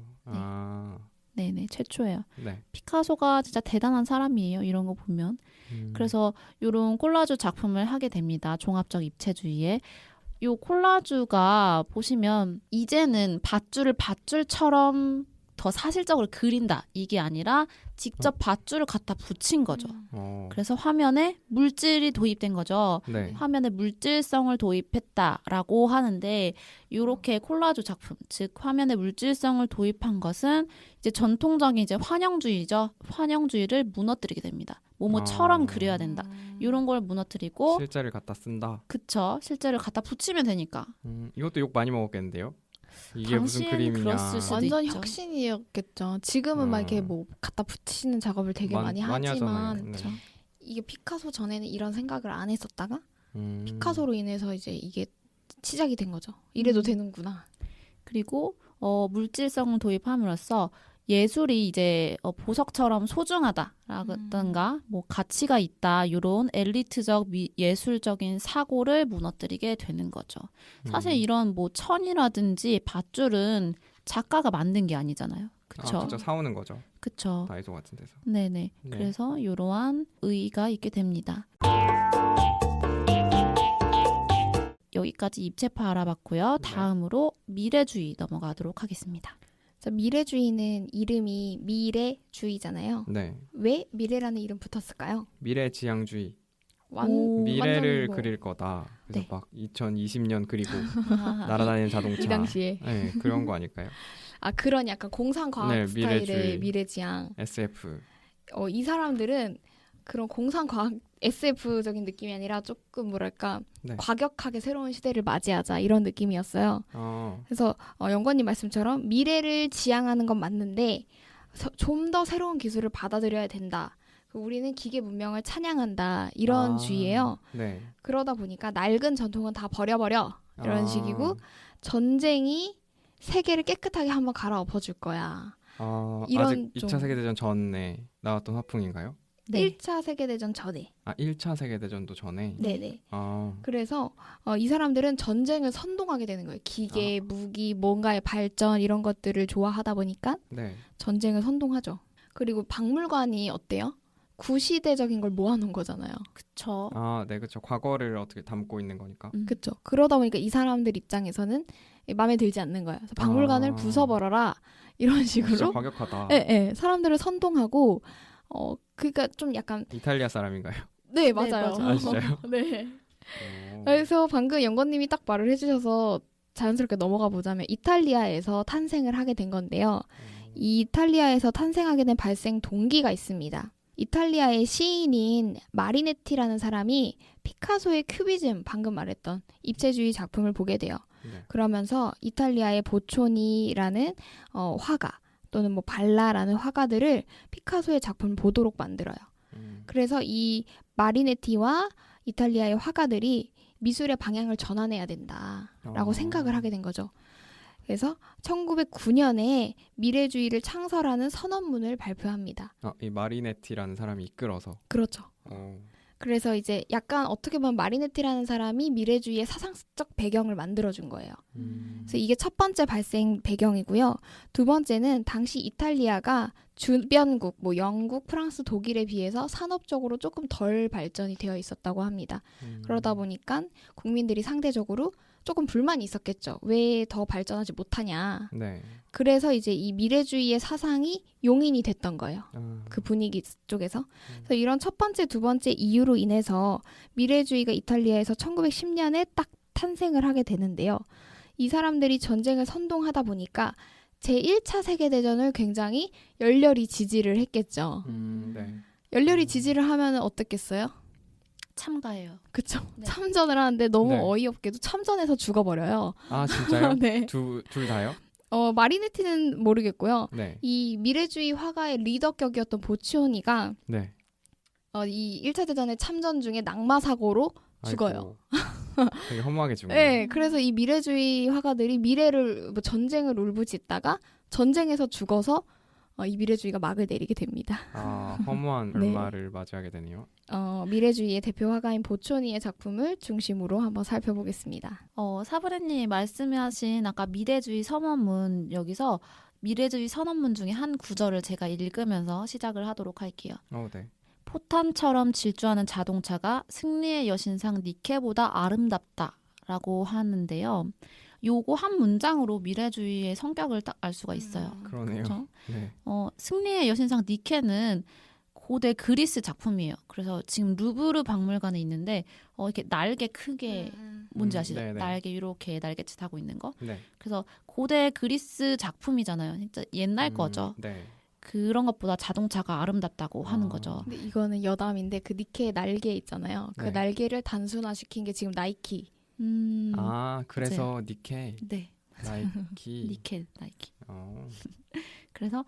네네, 최초예요. 네. 피카소가 진짜 대단한 사람이에요. 이런 거 보면. 그래서 이런 콜라주 작품을 하게 됩니다. 종합적 입체주의에. 요 콜라주가 보시면 이제는 밧줄을 밧줄처럼 더 사실적으로 그린다. 이게 아니라 직접 밧줄을 갖다 붙인 거죠. 그래서 화면에 물질이 도입된 거죠. 네. 화면에 물질성을 도입했다라고 하는데 이렇게 콜라주 작품, 즉 화면에 물질성을 도입한 것은 이제 전통적인 이제 환영주의죠. 환영주의를 무너뜨리게 됩니다. 뭐뭐처럼 그려야 된다. 이런 걸 무너뜨리고 실제를 갖다 쓴다. 그쵸. 실제를 갖다 붙이면 되니까. 이것도 욕 많이 먹었겠는데요? 이게 무슨 당시에는 그림이냐. 그랬을 수도 완전 있죠. 혁신이었겠죠. 지금은 막 이렇게 뭐 갖다 붙이는 작업을 되게 많이 많이 하지만 하잖아요. 네. 그렇죠. 이게 피카소 전에는 이런 생각을 안 했었다가 음. 피카소로 인해서 이제 이게 시작이 된 거죠. 이래도 되는구나. 그리고 물질성을 도입함으로써 예술이 이제 보석처럼 소중하다라든가 뭐 가치가 있다 이런 엘리트적 예술적인 사고를 무너뜨리게 되는 거죠. 사실 이런 뭐 천이라든지 밧줄은 작가가 만든 게 아니잖아요. 그렇죠? 진짜 사오는 거죠. 그렇죠. 다이소 같은 데서. 네네. 네. 그래서 이러한 의의가 있게 됩니다. 여기까지 입체파 알아봤고요. 네. 다음으로 미래주의 넘어가도록 하겠습니다. 자, 미래주의는 이름이 미래주의잖아요. 네. 왜 미래라는 이름 붙었을까요? 미래지향주의. 오, 미래를 완전 뭐- 그릴 거다. 그래서 네. 막 2020년 그리고 아, 날아다니는 자동차. 이 당시에. 네, 그런 거 아닐까요? 그런 약간 공상과학 네, 스타일의 미래주의. 미래지향. SF. 이 사람들은 그런 공상과학 SF적인 느낌이 아니라 조금 뭐랄까 네. 과격하게 새로운 시대를 맞이하자 이런 느낌이었어요. 그래서 영건님 말씀처럼 미래를 지향하는 건 맞는데 좀 더 새로운 기술을 받아들여야 된다. 우리는 기계 문명을 찬양한다 이런 주의예요. 네. 그러다 보니까 낡은 전통은 다 버려버려 이런 식이고 전쟁이 세계를 깨끗하게 한번 갈아엎어줄 거야. 이런 이런 아직 좀- 2차 세계대전 전에 나왔던 화풍인가요? 네. 1차 세계대전 전에. 1차 세계대전도 전에? 네네. 아, 그래서 이 사람들은 전쟁을 선동하게 되는 거예요. 기계, 무기, 뭔가의 발전 이런 것들을 좋아하다 보니까 네. 전쟁을 선동하죠. 그리고 박물관이 어때요? 구시대적인 걸 모아놓은 거잖아요. 그쵸. 네, 그렇죠. 과거를 어떻게 담고 있는 거니까. 그렇죠. 그러다 보니까 이 사람들 입장에서는 마음에 들지 않는 거예요. 그래서 박물관을 부숴버려라 이런 진짜 식으로 과격하다. 사람들을 선동하고 그러니까 좀 약간 이탈리아 사람인가요? 네 맞아요. 맞아요. 진짜요? 네. 오. 그래서 방금 영건님이 딱 말을 해주셔서 자연스럽게 넘어가 보자면 이탈리아에서 탄생을 하게 된 건데요. 이 이탈리아에서 탄생하게 된 발생 동기가 있습니다. 이탈리아의 시인인 마리네티라는 사람이 피카소의 큐비즘, 방금 말했던 입체주의 작품을 보게 돼요. 네. 그러면서 이탈리아의 보초니라는 화가 또는 뭐 발라라는 화가들을 피카소의 작품을 보도록 만들어요. 그래서 이 마리네티와 이탈리아의 화가들이 미술의 방향을 전환해야 된다라고 생각을 하게 된 거죠. 그래서 1909년에 미래주의를 창설하는 선언문을 발표합니다. 이 마리네티라는 사람이 이끌어서. 그렇죠. 오. 그래서 이제 약간 어떻게 보면 마리네티라는 사람이 미래주의의 사상적 배경을 만들어준 거예요. 그래서 이게 첫 번째 발생 배경이고요. 두 번째는 당시 이탈리아가 주변국, 뭐 영국, 프랑스, 독일에 비해서 산업적으로 조금 덜 발전이 되어 있었다고 합니다. 그러다 보니까 국민들이 상대적으로 조금 불만이 있었겠죠. 왜 더 발전하지 못하냐. 네. 그래서 이제 이 미래주의의 사상이 용인이 됐던 거예요. 그 분위기 쪽에서. 그래서 이런 첫 번째, 두 번째 이유로 인해서 미래주의가 이탈리아에서 1910년에 딱 탄생을 하게 되는데요. 이 사람들이 전쟁을 선동하다 보니까 제1차 세계대전을 굉장히 열렬히 지지를 했겠죠. 네. 열렬히 지지를 하면 어떻겠어요? 참가해요. 그쵸. 네. 참전을 하는데 너무 네. 어이없게도 참전해서 죽어버려요. 진짜요? 네. 둘 다요? 마리네티는 모르겠고요. 네. 이 미래주의 화가의 리더격이었던 보치오니가 네. 이 1차 대전의 참전 중에 낙마 사고로 죽어요. 아이고. 되게 허무하게 죽어요. 네, 그래서 이 미래주의 화가들이 미래를 전쟁을 울부짖다가 전쟁에서 죽어서 이 미래주의가 막을 내리게 됩니다. 허무한 네. 얼마를 맞이하게 되네요. 미래주의의 대표 화가인 보초니의 작품을 중심으로 한번 살펴보겠습니다. 사브레님이 말씀하신 아까 미래주의 선언문 여기서 미래주의 선언문 중에 한 구절을 제가 읽으면서 시작을 하도록 할게요. 네. 포탄처럼 질주하는 자동차가 승리의 여신상 니케보다 아름답다라고 하는데요. 요거 한 문장으로 미래주의의 성격을 딱 알 수가 있어요. 그러네요. 그렇죠? 네. 승리의 여신상 니케는 고대 그리스 작품이에요. 그래서 지금 루브르 박물관에 있는데 이렇게 날개 크게 뭔지 아시죠? 네네. 날개 이렇게 날개짓 하고 있는 거. 네. 그래서 고대 그리스 작품이잖아요. 진짜 옛날 거죠. 네. 그런 것보다 자동차가 아름답다고 하는 아. 거죠. 근데 이거는 여담인데 그 니케의 날개 있잖아요. 그 네. 날개를 단순화시킨 게 지금 나이키. 음, 그래서 니케. 네. 나이키. 나이키. 어. 그래서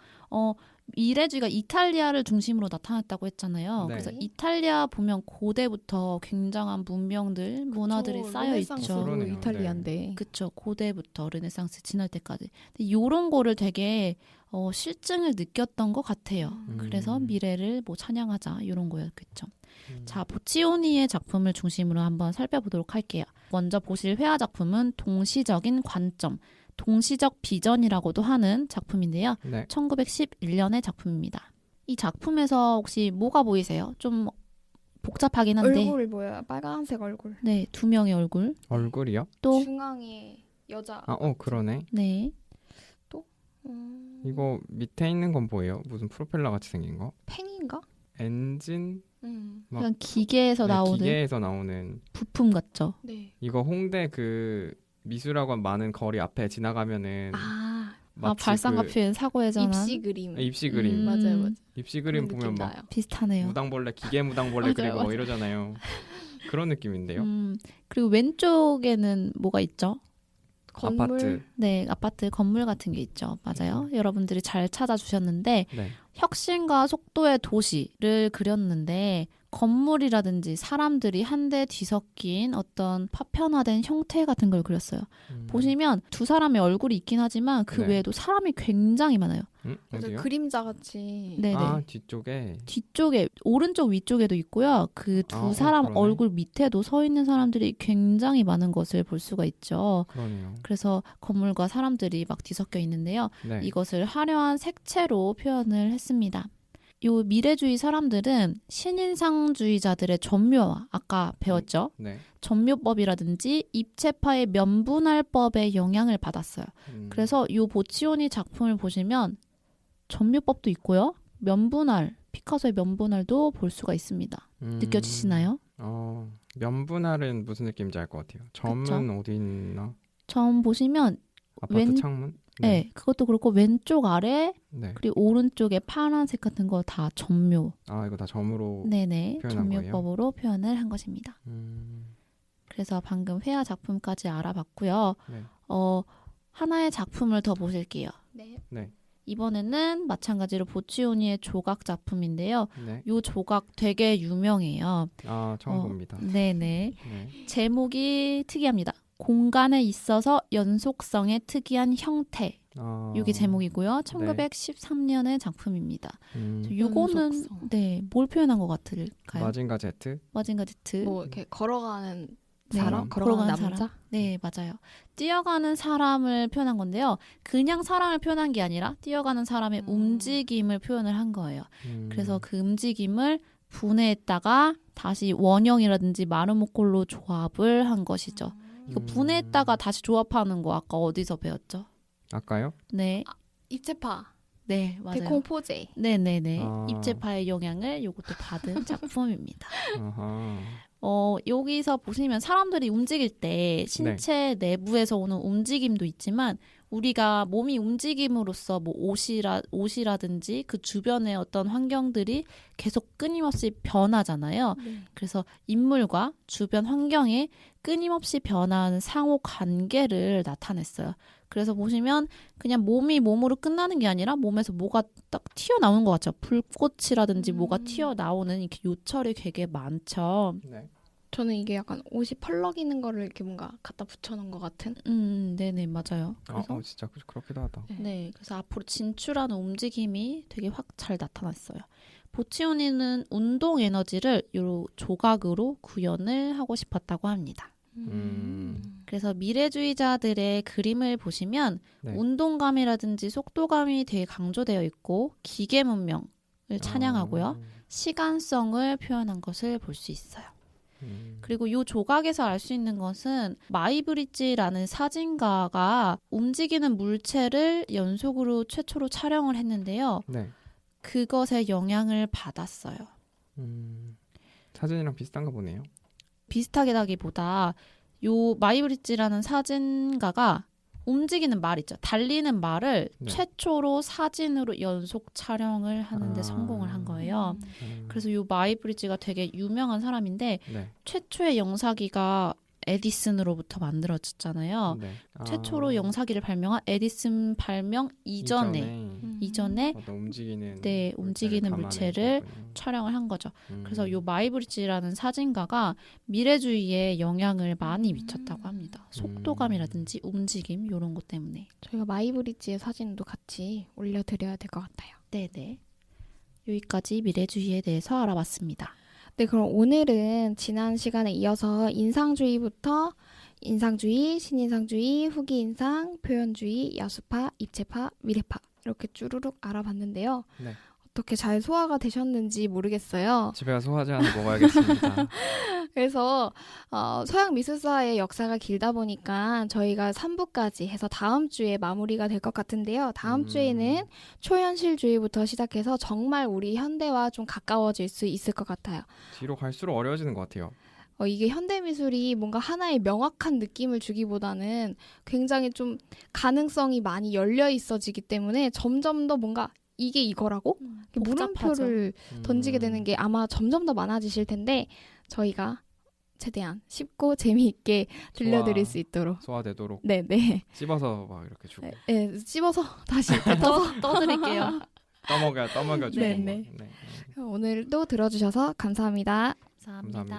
미래주의가 이탈리아를 중심으로 나타났다고 했잖아요. 네. 그래서 이탈리아 보면 고대부터 굉장한 문명들, 문화들이 쌓여 있죠. 그러네요. 이탈리아인데. 그쵸. 고대부터 르네상스 지날 때까지. 근데 이런 거를 되게 실증을 느꼈던 것 같아요. 그래서 미래를 뭐 찬양하자 이런 거였겠죠. 자, 보치오니의 작품을 중심으로 한번 살펴보도록 할게요. 먼저 보실 회화 작품은 동시적인 관점, 동시적 비전이라고도 하는 작품인데요. 네. 1911년의 작품입니다. 이 작품에서 혹시 뭐가 보이세요? 좀 복잡하긴 한데. 얼굴이 뭐야? 빨간색 얼굴. 네, 두 명의 얼굴. 얼굴이요? 또 중앙에 여자. 그러네. 네. 이거 밑에 있는 건 뭐예요? 무슨 프로펠러 같이 생긴 거? 팽인가? 엔진? 막- 그냥 기계에서 네, 나오는 기계에서 나오는 부품 같죠. 네. 이거 홍대 그 미술학원 많은 거리 앞에 지나가면은 마치 발상가 그 표현 사고에 전한 입시 그림. 입시 그림 맞아요. 입시 그림 그런 보면 느낌 막 나요. 비슷하네요. 무당벌레 기계 무당벌레 맞아요, 그리고 뭐 맞아요. 이러잖아요. 그런 느낌인데요. 그리고 왼쪽에는 뭐가 있죠? 건물. 아파트. 네, 아파트 건물 같은 게 있죠. 맞아요. 여러분들이 잘 찾아주셨는데 네. 혁신과 속도의 도시를 그렸는데 건물이라든지 사람들이 한데 뒤섞인 어떤 파편화된 형태 같은 걸 그렸어요. 보시면 두 사람의 얼굴이 있긴 하지만 그 네. 외에도 사람이 굉장히 많아요. 맞아, 어디요? 그림자 같이. 네네. 뒤쪽에. 뒤쪽에 오른쪽 위쪽에도 있고요. 그 두 사람 그러네. 얼굴 밑에도 서 있는 사람들이 굉장히 많은 것을 볼 수가 있죠. 그러네요. 그래서 건물과 사람들이 막 뒤섞여 있는데요. 네. 이것을 화려한 색채로 표현을 했습니다. 요 미래주의 사람들은 신인상주의자들의 전묘화, 아까 배웠죠? 네. 전묘법이라든지 입체파의 면분할법의 영향을 받았어요. 그래서 요 보치오니 작품을 보시면 전묘법도 있고요. 면분할, 피카소의 면분할도 볼 수가 있습니다. 느껴지시나요? 면분할은 무슨 느낌인지 알 것 같아요. 점은 그쵸? 어디 있나? 점 보시면 아파트 창문? 네, 그것도 그렇고 왼쪽 아래 네. 그리고 오른쪽에 파란색 같은 거 다 전묘. 이거 다 점으로 네네, 표현한 전묘법으로 표현을 한 것입니다. 그래서 방금 회화 작품까지 알아봤고요. 네. 하나의 작품을 더 보실게요. 네. 네. 이번에는 마찬가지로 보치오니의 조각 작품인데요. 네. 이 조각 되게 유명해요. 처음 봅니다. 네네. 네. 제목이 특이합니다. 공간에 있어서 연속성의 특이한 형태. 이게 제목이고요. 1913년의 작품입니다. 요거는 연속성. 뭘 표현한 것 같을까요? 마징가 제트? 마징가 제트. 뭐 이렇게 걸어가는 네, 사람, 걸어가는 남자. 사람. 네, 맞아요. 뛰어가는 사람을 표현한 건데요. 그냥 사람을 표현한 게 아니라 뛰어가는 사람의 움직임을 표현을 한 거예요. 그래서 그 움직임을 분해했다가 다시 원형이라든지 마르모콜로 조합을 한 것이죠. 이거 분해했다가 다시 조합하는 거 아까 어디서 배웠죠? 아까요? 네, 입체파. 네, 맞아요. 데콩포제. 네네네. 아. 입체파의 영향을 요것도 받은 작품입니다. 아하. 여기서 보시면 사람들이 움직일 때 신체 내부에서 오는 움직임도 있지만 우리가 몸이 움직임으로써 뭐 옷이라든지 그 주변의 어떤 환경들이 계속 끊임없이 변하잖아요. 네. 그래서 인물과 주변 환경에 끊임없이 변화하는 상호 관계를 나타냈어요. 그래서 보시면 그냥 몸이 몸으로 끝나는 게 아니라 몸에서 뭐가 딱 튀어나오는 것 같죠. 불꽃이라든지 뭐가 튀어나오는 이렇게 요철이 되게 많죠. 네. 저는 이게 약간 옷이 펄럭이는 거를 이렇게 뭔가 갖다 붙여놓은 것 같은. 네네, 맞아요. 그래서 진짜 그렇기도 하다. 네, 그래서 앞으로 진출하는 움직임이 되게 확 잘 나타났어요. 보치오니는 운동 에너지를 요 조각으로 구현을 하고 싶었다고 합니다. 그래서 미래주의자들의 그림을 보시면 네. 운동감이라든지 속도감이 되게 강조되어 있고 기계 문명을 찬양하고요. 시간성을 표현한 것을 볼 수 있어요. 그리고 이 조각에서 알 수 있는 것은 마이브리지라는 사진가가 움직이는 물체를 연속으로 최초로 촬영을 했는데요. 네. 그것의 영향을 받았어요. 사진이랑 비슷한가 보네요. 비슷하게라기보다 요 마이브리지라는 사진가가 움직이는 말 있죠. 달리는 말을 네. 최초로 사진으로 연속 촬영을 하는데 성공을 한 거예요. 그래서 요 마이브리지가 되게 유명한 사람인데 네. 최초의 영사기가 에디슨으로부터 만들어졌잖아요. 네. 최초로 영사기를 발명한 에디슨 발명 이전에 어떤 움직이는 네, 움직이는 물체를 촬영을 한 거죠. 그래서 요 마이브리지라는 사진가가 미래주의에 영향을 많이 미쳤다고 합니다. 속도감이라든지 움직임 이런 것 때문에. 저희가 마이브리지의 사진도 같이 올려드려야 될 것 같아요. 네네. 여기까지 미래주의에 대해서 알아봤습니다. 네, 그럼 오늘은 지난 시간에 이어서 인상주의부터 인상주의, 신인상주의, 후기인상, 표현주의, 야수파, 입체파, 미래파 이렇게 쭈루룩 알아봤는데요. 네. 어떻게 잘 소화가 되셨는지 모르겠어요. 집에 가서 소화제 하나 먹어야겠습니다. 그래서 서양 미술사의 역사가 길다 보니까 저희가 3부까지 해서 다음 주에 마무리가 될 것 같은데요. 다음 주에는 초현실주의부터 시작해서 정말 우리 현대와 좀 가까워질 수 있을 것 같아요. 뒤로 갈수록 어려워지는 것 같아요. 이게 현대미술이 뭔가 하나의 명확한 느낌을 주기보다는 굉장히 좀 가능성이 많이 열려 있어지기 때문에 점점 더 뭔가 이게 이거라고? 물음표를 던지게 되는 게 아마 점점 더 많아지실 텐데 저희가 최대한 쉽고 재미있게 들려드릴 수 있도록 소화되도록 네네 찝어서 막 이렇게 주고 네, 찝어서 다시 떠드릴게요. 떠먹여주고 네네. 오늘도 들어주셔서 감사합니다. 감사합니다.